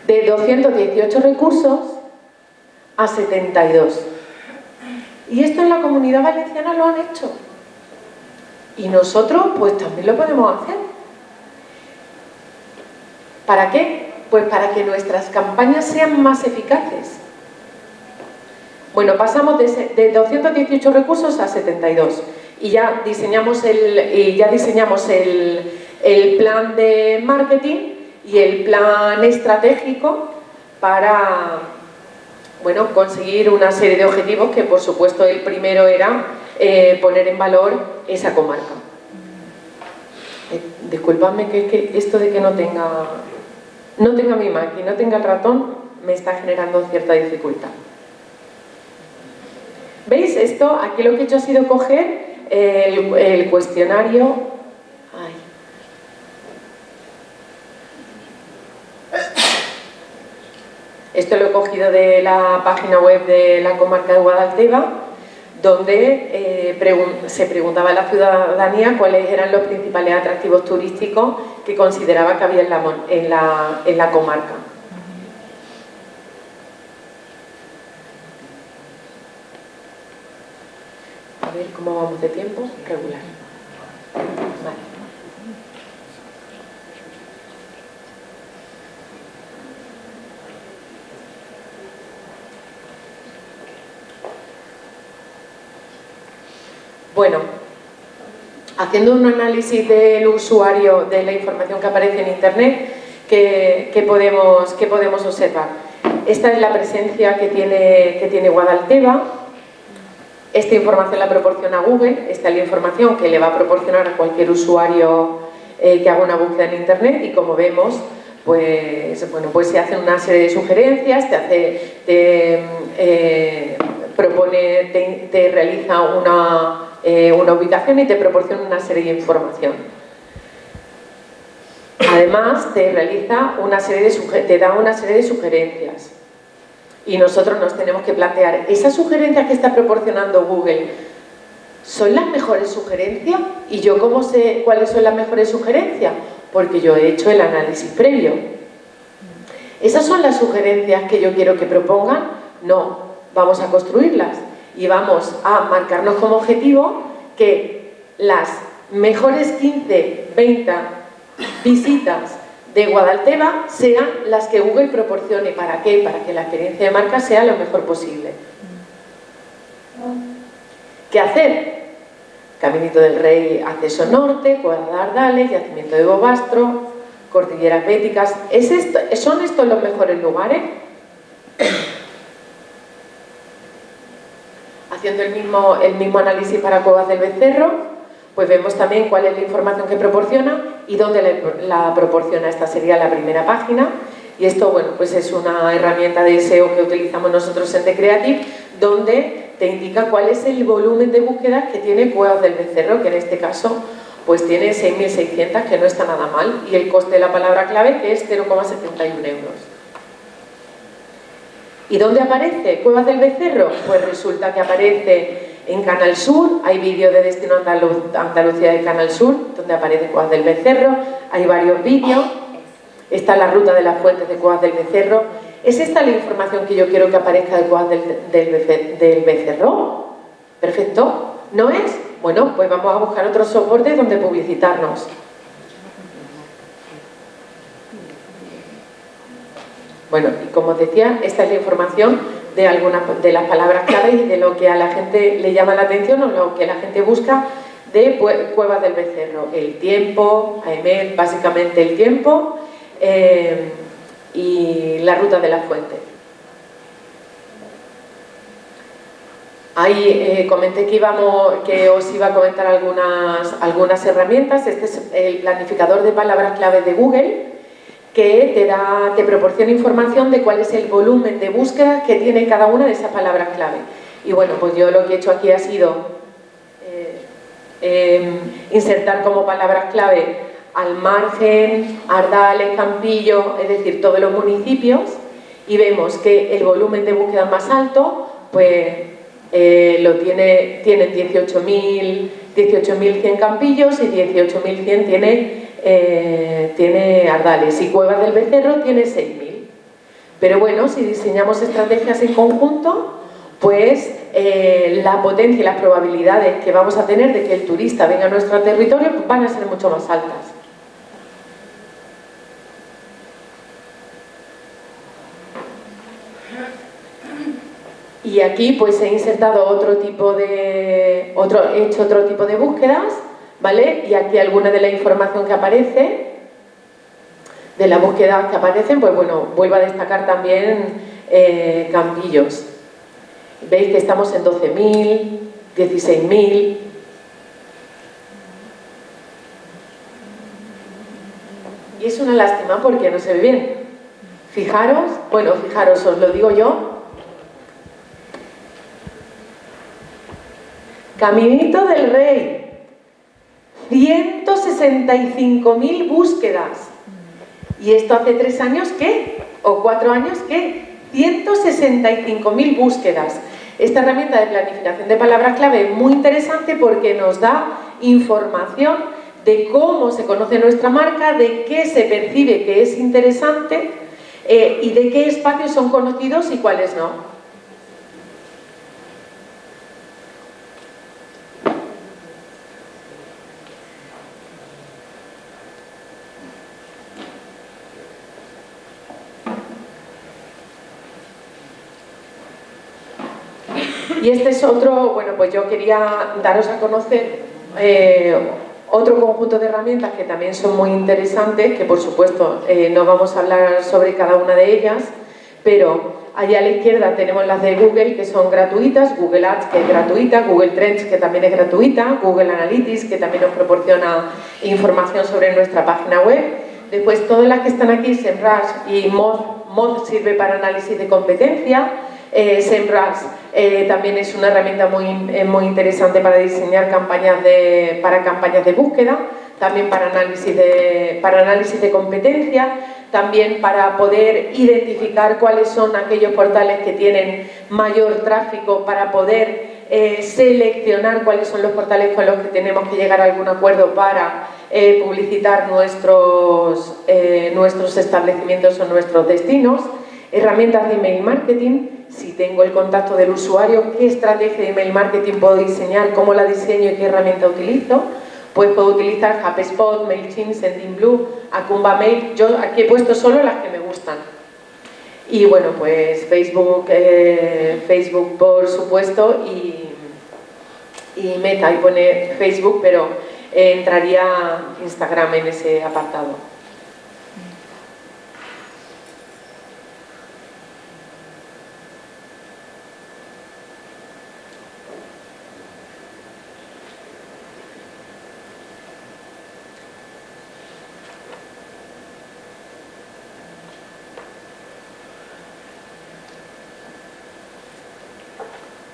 de 218 recursos a 72. Y esto en la Comunidad Valenciana lo han hecho. Y nosotros pues también lo podemos hacer. ¿Para qué? Pues para que nuestras campañas sean más eficaces. Bueno, pasamos de 218 recursos a 72 y ya diseñamos el plan de marketing y el plan estratégico para, bueno, conseguir una serie de objetivos que, por supuesto, el primero era poner en valor esa comarca. Disculpadme que esto de que no tenga mi Mac y no tenga el ratón me está generando cierta dificultad. ¿Veis esto? Aquí lo que he hecho ha sido coger el cuestionario. Ay. Esto lo he cogido de la página web de la comarca de Guadalteba, donde se preguntaba a la ciudadanía cuáles eran los principales atractivos turísticos que consideraba que había en la comarca. A ver cómo vamos de tiempo. Regular. Vale. Bueno, haciendo un análisis del usuario, de la información que aparece en Internet, ¿qué podemos observar? Esta es la presencia que tiene Guadalteba. Esta información la proporciona Google, esta es la información que le va a proporcionar a cualquier usuario que haga una búsqueda en Internet, y como vemos, pues se hacen una serie de sugerencias, te realiza una ubicación y te proporciona una serie de información. Además, te da una serie de sugerencias. Y nosotros nos tenemos que plantear, ¿esas sugerencias que está proporcionando Google son las mejores sugerencias? ¿Y yo cómo sé cuáles son las mejores sugerencias? Porque yo he hecho el análisis previo. ¿Esas son las sugerencias que yo quiero que propongan? No, vamos a construirlas y vamos a marcarnos como objetivo que las mejores 15, 20 visitas de Guadalteba sean las que Google proporcione. ¿Para qué? Para que la experiencia de marca sea lo mejor posible. ¿Qué hacer? Caminito del Rey, acceso norte, Cueva de Ardales, yacimiento de Bobastro, cordilleras béticas. ¿Son estos los mejores lugares? Haciendo el mismo análisis para Cuevas del Becerro, pues vemos también cuál es la información que proporciona y dónde la proporciona. Esta sería la primera página. Y esto, bueno, pues es una herramienta de SEO que utilizamos nosotros en The Creative, donde te indica cuál es el volumen de búsquedas que tiene Cuevas del Becerro, que en este caso pues tiene 6.600, que no está nada mal, y el coste de la palabra clave, que es 0,71 euros. ¿Y dónde aparece Cuevas del Becerro? Pues resulta que aparece en Canal Sur, hay vídeos de Destino Andalucía de Canal Sur, donde aparece Cuevas del Becerro, hay varios vídeos, está la ruta de las fuentes de Cuevas del Becerro. ¿Es esta la información que yo quiero que aparezca de Cuevas del Becerro? Perfecto. ¿No es? Bueno, pues vamos a buscar otros soportes donde publicitarnos. Bueno, y como os decía, esta es la información de algunas de las palabras claves y de lo que a la gente le llama la atención o lo que la gente busca de Cuevas del Becerro. El tiempo, AEMET, básicamente el tiempo, y la ruta de la fuente. Ahí comenté que os iba a comentar algunas herramientas. Este es el planificador de palabras clave de Google, que te proporciona información de cuál es el volumen de búsqueda que tiene cada una de esas palabras clave. Y bueno, pues yo lo que he hecho aquí ha sido insertar como palabras clave Al Margen, Ardales, Campillo, es decir, todos los municipios, y vemos que el volumen de búsqueda más alto, pues tienen 18.100 Campillos y 18.100 tiene Ardales, y Cuevas del Becerro tiene 6.000. Pero bueno, si diseñamos estrategias en conjunto, pues la potencia y las probabilidades que vamos a tener de que el turista venga a nuestro territorio pues van a ser mucho más altas. Y aquí pues he insertado he hecho otro tipo de búsquedas, ¿vale? Y aquí alguna de la información que aparece, de las búsquedas que aparecen, pues bueno, vuelvo a destacar también Campillos. Veis que estamos en 12.000, 16.000. Y es una lástima porque no se ve bien. Fijaros, os lo digo yo. Caminito del Rey, 165.000 búsquedas. ¿Y esto hace 3 años qué? ¿O 4 años qué? 165.000 búsquedas. Esta herramienta de planificación de palabras clave es muy interesante porque nos da información de cómo se conoce nuestra marca, de qué se percibe que es interesante y de qué espacios son conocidos y cuáles no. Y este es otro, bueno, pues yo quería daros a conocer otro conjunto de herramientas que también son muy interesantes, que por supuesto no vamos a hablar sobre cada una de ellas, pero allá a la izquierda tenemos las de Google, que son gratuitas, Google Ads, que es gratuita, Google Trends, que también es gratuita, Google Analytics, que también nos proporciona información sobre nuestra página web. Después todas las que están aquí, SEMrush y Moz sirve para análisis de competencia. SEMrush también es una herramienta muy interesante para diseñar campañas de búsqueda. también para análisis de competencia, también para poder identificar cuáles son aquellos portales que tienen mayor tráfico, para poder seleccionar cuáles son los portales con los que tenemos que llegar a algún acuerdo para publicitar nuestros establecimientos o nuestros destinos. Herramientas de email marketing, si tengo el contacto del usuario, qué estrategia de email marketing puedo diseñar, cómo la diseño y qué herramienta utilizo. Pues puedo utilizar HubSpot, MailChimp, Sendinblue, Akumba Mail. Yo aquí he puesto solo las que me gustan. Y bueno, pues Facebook por supuesto, y Meta, ahí pone Facebook, pero entraría Instagram en ese apartado.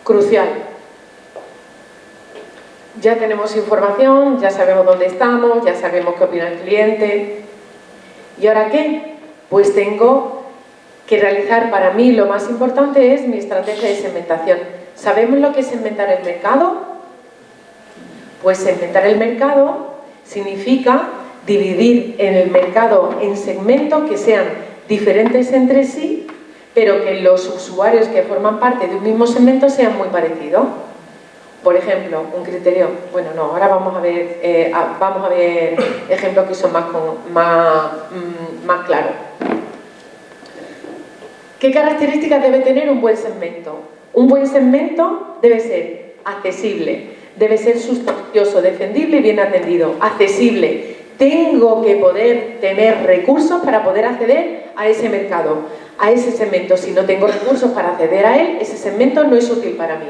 Crucial. Ya tenemos información, ya sabemos dónde estamos, ya sabemos qué opina el cliente. ¿Y ahora qué? Pues tengo que realizar, para mí lo más importante es mi estrategia de segmentación. ¿Sabemos lo que es segmentar el mercado? Pues segmentar el mercado significa dividir en el mercado en segmentos que sean diferentes entre sí, pero que los usuarios que forman parte de un mismo segmento sean muy parecidos. Por ejemplo, un criterio, bueno, no, ahora vamos a ver ejemplos que son más claros. ¿Qué características debe tener un buen segmento? Un buen segmento debe ser accesible, debe ser sustancioso, defendible y bien atendido. Accesible. Tengo que poder tener recursos para poder acceder a ese mercado, a ese segmento. Si no tengo recursos para acceder a él, ese segmento no es útil para mí.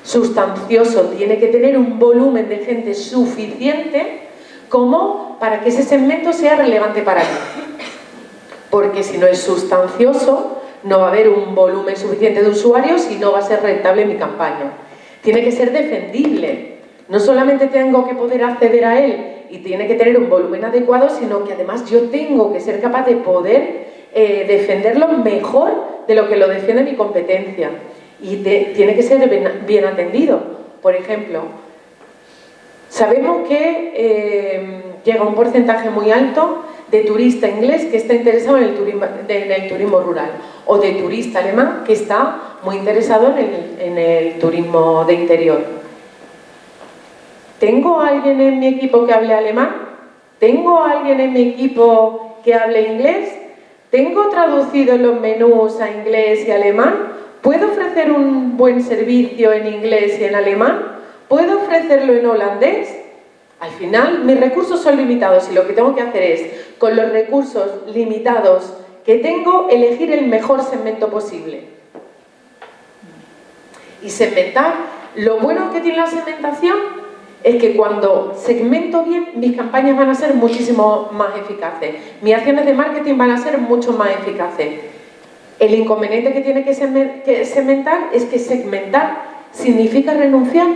Sustancioso, tiene que tener un volumen de gente suficiente como para que ese segmento sea relevante para mí. Porque si no es sustancioso, no va a haber un volumen suficiente de usuarios y no va a ser rentable mi campaña. Tiene que ser defendible. No solamente tengo que poder acceder a él y tiene que tener un volumen adecuado, sino que además yo tengo que ser capaz de poder defenderlo mejor de lo que lo defiende mi competencia. Y tiene que ser bien atendido. Por ejemplo, sabemos que llega un porcentaje muy alto de turista inglés que está interesado en el turismo rural, o de turista alemán que está muy interesado en el turismo de interior. ¿Tengo alguien en mi equipo que hable alemán? ¿Tengo alguien en mi equipo que hable inglés? ¿Tengo traducido los menús a inglés y alemán? ¿Puedo ofrecer un buen servicio en inglés y en alemán? ¿Puedo ofrecerlo en holandés? Al final, mis recursos son limitados y lo que tengo que hacer es, con los recursos limitados que tengo, elegir el mejor segmento posible. Y segmentar, lo bueno que tiene la segmentación es que cuando segmento bien, mis campañas van a ser muchísimo más eficaces. Mis acciones de marketing van a ser mucho más eficaces. El inconveniente que tiene que segmentar es que segmentar significa renunciar.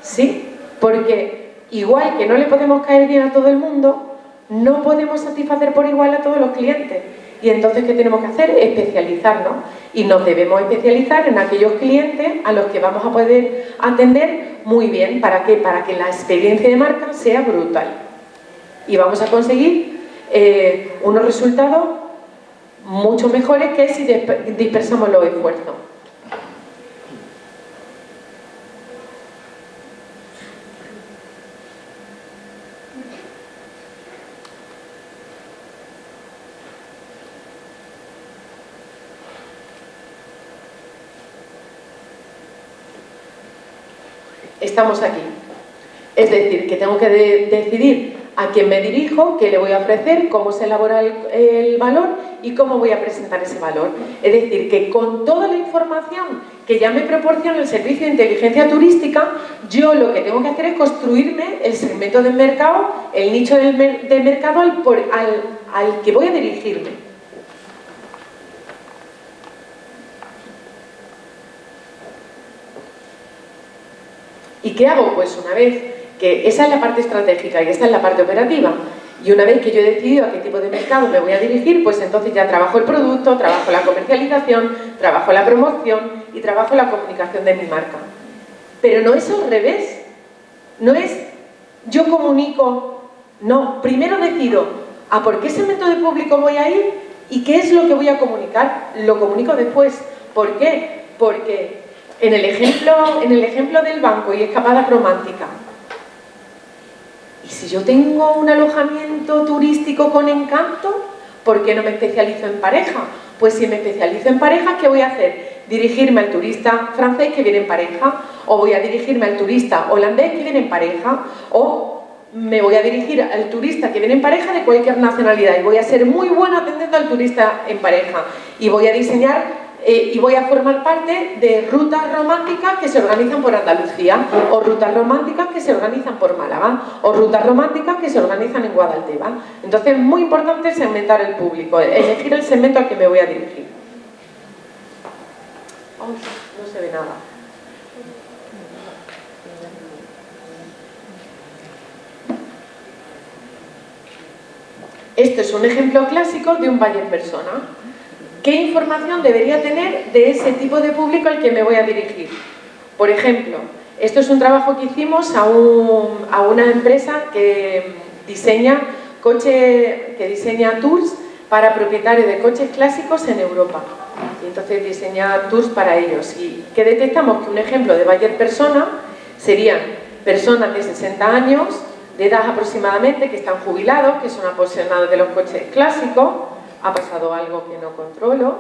¿Sí? Porque igual que no le podemos caer bien a todo el mundo, no podemos satisfacer por igual a todos los clientes. Y entonces, ¿qué tenemos que hacer? Especializarnos. Y nos debemos especializar en aquellos clientes a los que vamos a poder atender muy bien. ¿Para qué? Para que la experiencia de marca sea brutal. Y vamos a conseguir unos resultados mucho mejores que si dispersamos los esfuerzos. Estamos aquí. Es decir, que tengo que decidir a quién me dirijo, qué le voy a ofrecer, cómo se elabora el valor y cómo voy a presentar ese valor. Es decir, que con toda la información que ya me proporciona el servicio de inteligencia turística, yo lo que tengo que hacer es construirme el segmento del mercado, el nicho de mercado al que voy a dirigirme. ¿Y qué hago? Pues una vez que esa es la parte estratégica y esta es la parte operativa. Y una vez que yo he decidido a qué tipo de mercado me voy a dirigir, pues entonces ya trabajo el producto, trabajo la comercialización, trabajo la promoción y trabajo la comunicación de mi marca. Pero no es al revés. No es yo comunico, no. Primero decido a por qué segmento de público voy a ir y qué es lo que voy a comunicar. Lo comunico después. ¿Por qué? Porque en el ejemplo del banco y escapada romántica, y si yo tengo un alojamiento turístico con encanto, ¿por qué no me especializo en pareja? Pues si me especializo en pareja, ¿qué voy a hacer? ¿Dirigirme al turista francés que viene en pareja? ¿O voy a dirigirme al turista holandés que viene en pareja? ¿O me voy a dirigir al turista que viene en pareja de cualquier nacionalidad? Y voy a ser muy bueno atendiendo al turista en pareja. Y voy a diseñar y voy a formar parte de rutas románticas que se organizan por Andalucía, o rutas románticas que se organizan por Málaga, o rutas románticas que se organizan en Guadalteba. Entonces es muy importante segmentar el público, elegir el segmento al que me voy a dirigir. Oh, no se ve nada. Esto es un ejemplo clásico de un buyer persona. ¿Qué información debería tener de ese tipo de público al que me voy a dirigir? Por ejemplo, esto es un trabajo que hicimos a una empresa que diseña tours para propietarios de coches clásicos en Europa. Y entonces diseña tours para ellos. ¿Y qué detectamos? Que un ejemplo de buyer persona serían personas de 60 años, de edad aproximadamente, que están jubilados, que son apasionados de los coches clásicos. Ha pasado algo que no controlo,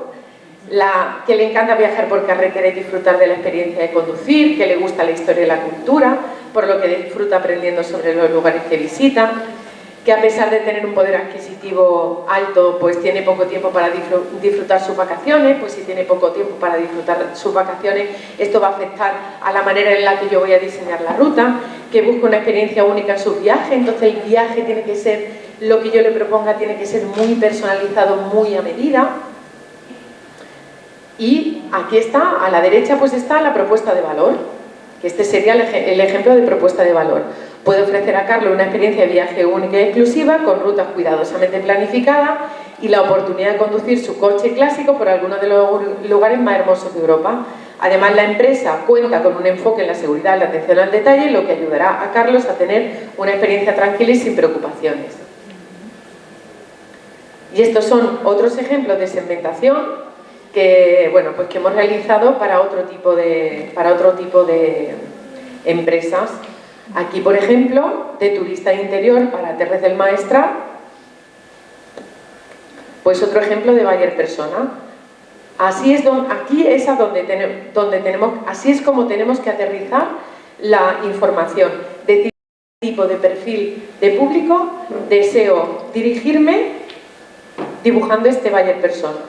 que le encanta viajar por carretera y disfrutar de la experiencia de conducir, que le gusta la historia y la cultura, por lo que disfruta aprendiendo sobre los lugares que visita, que a pesar de tener un poder adquisitivo alto, pues tiene poco tiempo para disfrutar sus vacaciones. Pues si tiene poco tiempo para disfrutar sus vacaciones, esto va a afectar a la manera en la que yo voy a diseñar la ruta, que busca una experiencia única en sus viajes. Entonces el viaje tiene que ser, lo que yo le proponga tiene que ser muy personalizado, muy a medida. Y aquí está, a la derecha pues está la propuesta de valor, que este sería el ejemplo de propuesta de valor. Puede ofrecer a Carlos una experiencia de viaje única y exclusiva, con rutas cuidadosamente planificadas y la oportunidad de conducir su coche clásico por algunos de los lugares más hermosos de Europa. Además, la empresa cuenta con un enfoque en la seguridad y la atención al detalle, lo que ayudará a Carlos a tener una experiencia tranquila y sin preocupaciones. Y estos son otros ejemplos de segmentación que, bueno, pues que hemos realizado para otro tipo de empresas. Aquí, por ejemplo, de turista interior para Terres del Maestrat, pues otro ejemplo de buyer persona. Así es así es como tenemos que aterrizar la información. Decir qué tipo de perfil de público deseo dirigirme dibujando este buyer persona.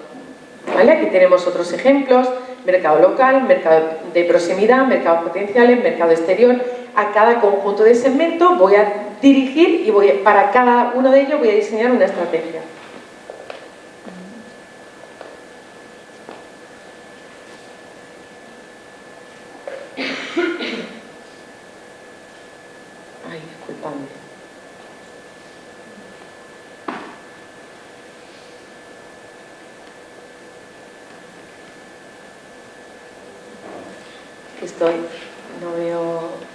¿Vale? Aquí tenemos otros ejemplos: mercado local, mercado de proximidad, mercados potenciales, mercado exterior. A cada conjunto de segmentos voy a dirigir y para cada uno de ellos voy a diseñar una estrategia. Ay, disculpadme. No veo...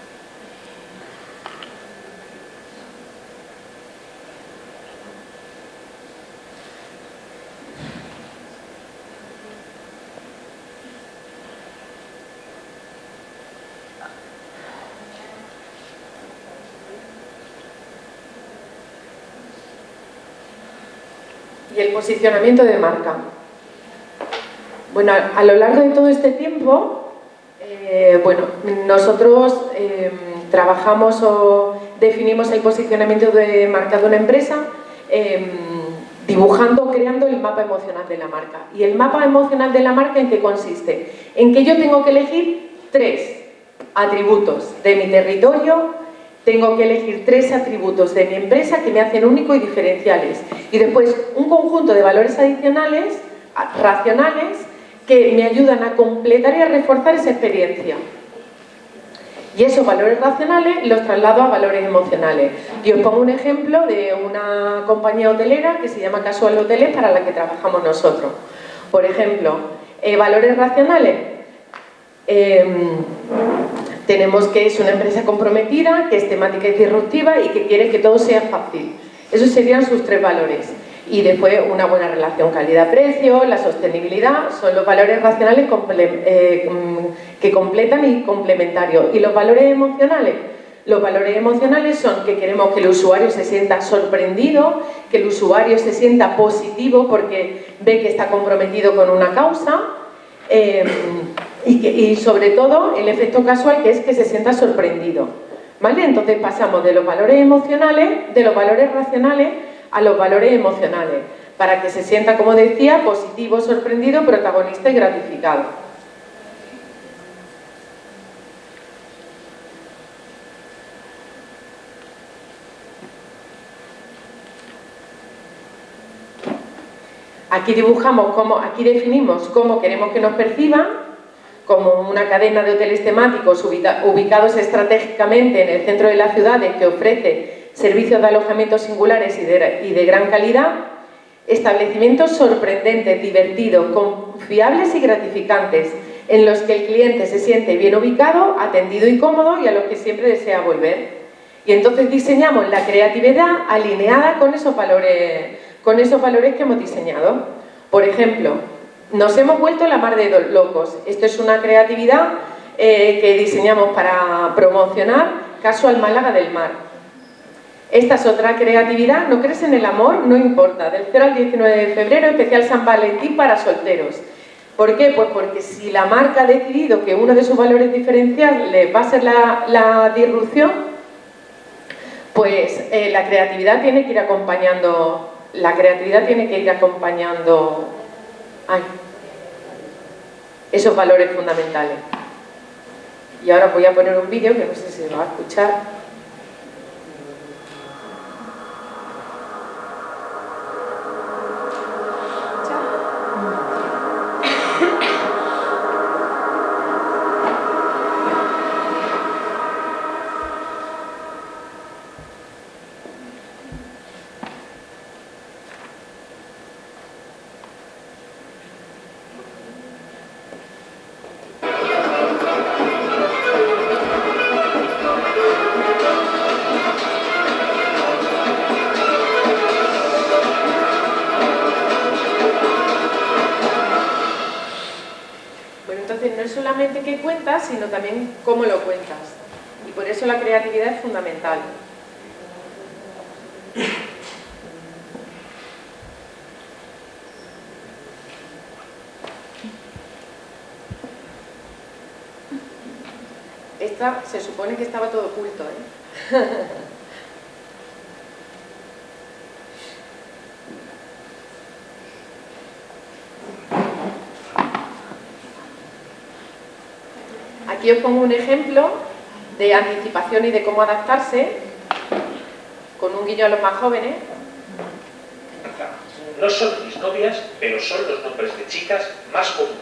Y el posicionamiento de marca. Bueno, a lo largo de todo este tiempo, nosotros trabajamos o definimos el posicionamiento de marca de una empresa dibujando, creando el mapa emocional de la marca. ¿Y el mapa emocional de la marca en qué consiste? En que yo tengo que elegir 3 atributos de mi territorio, tengo que elegir 3 atributos de mi empresa que me hacen único y diferenciales, y después un conjunto de valores adicionales, racionales, que me ayudan a completar y a reforzar esa experiencia. Y esos valores racionales los traslado a valores emocionales. Y os pongo un ejemplo de una compañía hotelera que se llama Casual Hoteles, para la que trabajamos nosotros. Por ejemplo, valores racionales. Tenemos que es una empresa comprometida, que es temática y disruptiva y que quiere que todo sea fácil. Esos serían sus 3 valores. Y después una buena relación calidad-precio, la sostenibilidad, son los valores racionales que completan y complementarios. ¿Y los valores emocionales? Los valores emocionales son que queremos que el usuario se sienta sorprendido, que el usuario se sienta positivo porque ve que está comprometido con una causa, y sobre todo el efecto casual, que es que se sienta sorprendido. ¿Vale? Entonces pasamos de los valores emocionales, de los valores racionales, a los valores emocionales, para que se sienta, como decía, positivo, sorprendido, protagonista y gratificado. Aquí aquí definimos cómo queremos que nos perciban, como una cadena de hoteles temáticos ubicados estratégicamente en el centro de las ciudades, que ofrece servicios de alojamiento singulares y de gran calidad, establecimientos sorprendentes, divertidos, confiables y gratificantes, en los que el cliente se siente bien ubicado, atendido y cómodo, y a los que siempre desea volver. Y entonces diseñamos la creatividad alineada con esos valores que hemos diseñado. Por ejemplo, nos hemos vuelto la mar de locos. Esto es una creatividad que diseñamos para promocionar Casual Málaga del Mar. Esta es otra creatividad. ¿No crees en el amor? No importa. Del 0 al 19 de febrero, especial San Valentín para solteros. ¿Por qué? Pues porque si la marca ha decidido que uno de sus valores diferenciales va a ser la disrupción, pues la creatividad tiene que ir acompañando. Esos valores fundamentales. Y ahora voy a poner un vídeo que no sé si se va a escuchar. Qué cuentas, sino también cómo lo cuentas, y por eso la creatividad es fundamental. Esta se supone que estaba todo oculto, ¿eh? Aquí os pongo un ejemplo de anticipación y de cómo adaptarse, con un guiño a los más jóvenes. No son mis novias, pero son los nombres de chicas más comunes.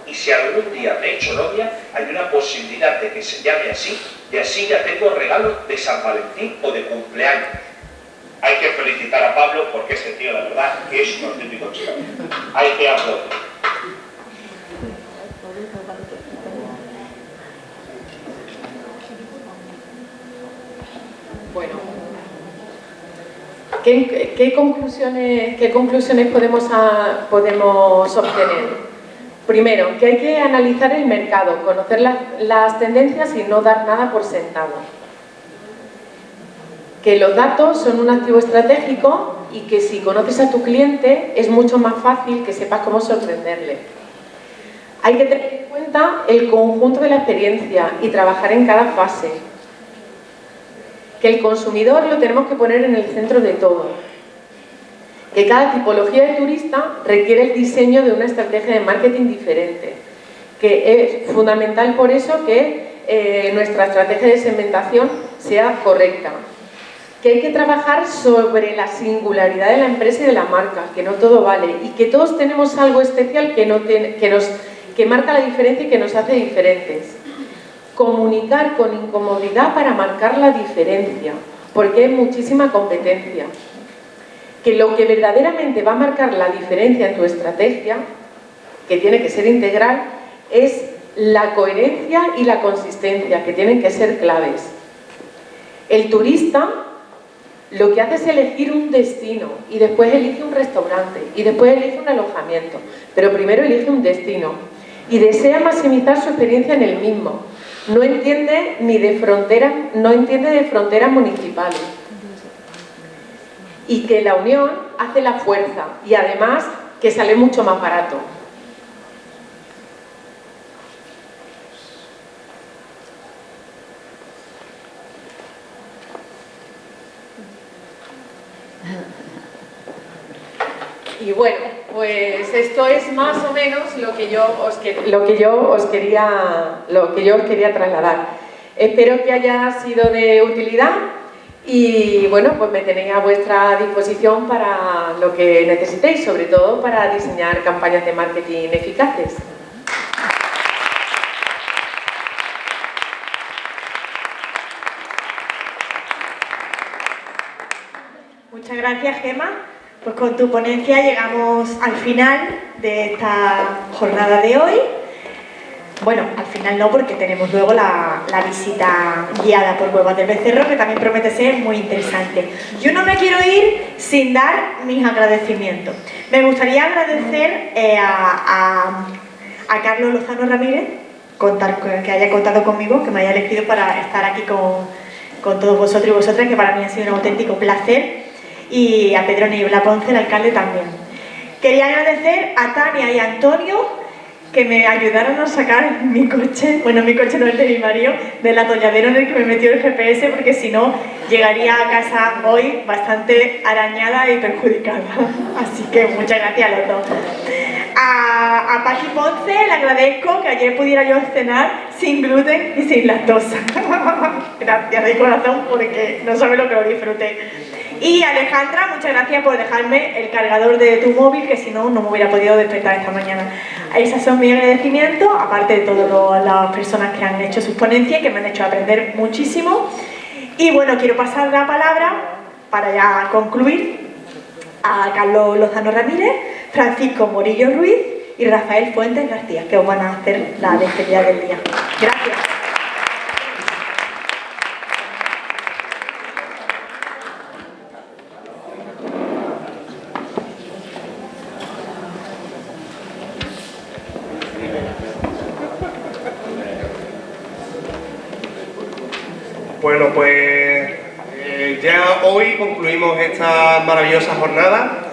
Y si algún día me he hecho novia, hay una posibilidad de que se llame así, y así ya tengo regalo de San Valentín o de cumpleaños. Hay que felicitar a Pablo porque este tío, la verdad, es un auténtico chico. Hay que aplaudir. Bueno, ¿qué conclusiones podemos obtener? Primero, que hay que analizar el mercado, conocer las tendencias y no dar nada por sentado. Que los datos son un activo estratégico y que si conoces a tu cliente es mucho más fácil que sepas cómo sorprenderle. Hay que tener en cuenta el conjunto de la experiencia y trabajar en cada fase. Que el consumidor lo tenemos que poner en el centro de todo. Que cada tipología de turista requiere el diseño de una estrategia de marketing diferente. Que es fundamental por eso que nuestra estrategia de segmentación sea correcta. Que hay que trabajar sobre la singularidad de la empresa y de la marca, que no todo vale. Y que todos tenemos algo especial que marca la diferencia y que nos hace diferentes. comunicar con incomodidad para marcar la diferencia, porque hay muchísima competencia. Que lo que verdaderamente va a marcar la diferencia en tu estrategia, que tiene que ser integral, es la coherencia y la consistencia, que tienen que ser claves. El turista lo que hace es elegir un destino y después elige un restaurante y después elige un alojamiento, pero primero elige un destino y desea maximizar su experiencia en el mismo. No entiende de fronteras municipales. Y que la unión hace la fuerza y además que sale mucho más barato. Y bueno, pues esto es más o menos lo que yo os quería trasladar. Espero que haya sido de utilidad y bueno, pues me tenéis a vuestra disposición para lo que necesitéis, sobre todo para diseñar campañas de marketing eficaces. Muchas gracias, Gemma. Pues con tu ponencia llegamos al final de esta jornada de hoy. Bueno, al final no, porque tenemos luego la visita guiada por Cuevas del Becerro, que también promete ser muy interesante. Yo no me quiero ir sin dar mis agradecimientos. Me gustaría agradecer a Carlos Lozano Ramírez, que haya contado conmigo, que me haya elegido para estar aquí con todos vosotros y vosotras, que para mí ha sido un auténtico placer. Y a Pedro Niebla Ponce, el alcalde, también. Quería agradecer a Tania y a Antonio, que me ayudaron a sacar mi coche, bueno, mi coche no, el de mi marido, del atolladero en el que me metió el GPS, porque si no, llegaría a casa hoy bastante arañada y perjudicada. Así que muchas gracias a los dos. A Paqui Ponce le agradezco que ayer pudiera yo cenar sin gluten y sin lactosa. Gracias de corazón, porque no sabe lo que lo disfruté. Y Alejandra, muchas gracias por dejarme el cargador de tu móvil, que si no, no me hubiera podido despertar esta mañana. Esos son mis agradecimientos, aparte de todas las personas que han hecho sus ponencias, que me han hecho aprender muchísimo. Y bueno, quiero pasar la palabra, para ya concluir, a Carlos Lozano Ramírez, Francisco Morillo Ruiz y Rafael Fuentes García, que os van a hacer la despedida del día. Gracias. Bueno, pues ya hoy concluimos esta maravillosa jornada.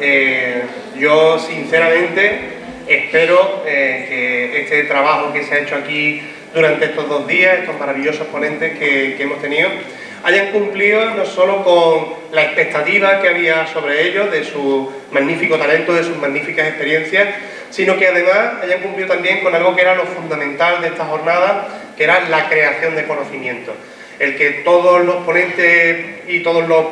Yo sinceramente espero que este trabajo que se ha hecho aquí durante estos 2 días, estos maravillosos ponentes que hemos tenido, hayan cumplido no solo con la expectativa que había sobre ellos, de su magnífico talento, de sus magníficas experiencias, sino que además hayan cumplido también con algo que era lo fundamental de esta jornada, que era la creación de conocimiento. El que todos los ponentes y todos los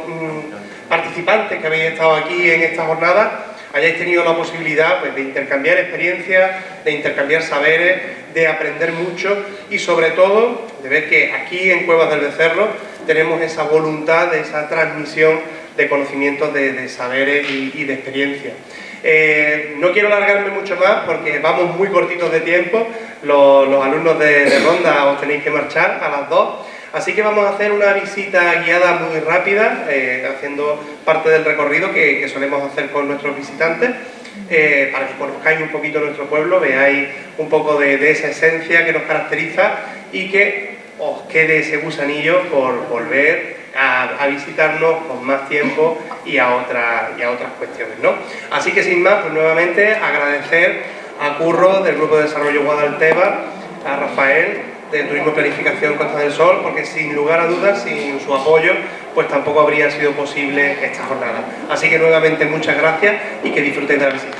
participantes que habéis estado aquí en esta jornada hayáis tenido la posibilidad, pues, de intercambiar experiencias, de intercambiar saberes, de aprender mucho y sobre todo de ver que aquí en Cuevas del Becerro tenemos esa voluntad de esa transmisión de conocimientos, de saberes y de experiencias. No quiero alargarme mucho más porque vamos muy cortitos de tiempo. Los alumnos de ronda os tenéis que marchar a las 2. Así que vamos a hacer una visita guiada muy rápida, haciendo parte del recorrido que solemos hacer con nuestros visitantes, para que conozcáis un poquito nuestro pueblo, veáis un poco de esa esencia que nos caracteriza y que os quede ese gusanillo por volver a visitarnos con más tiempo y a otras cuestiones, ¿no? Así que sin más, pues nuevamente agradecer a Curro del Grupo de Desarrollo Guadalteba, a Rafael de Turismo y Planificación Costa del Sol, porque sin lugar a dudas, sin su apoyo, pues tampoco habría sido posible esta jornada. Así que nuevamente muchas gracias y que disfrutéis de la visita.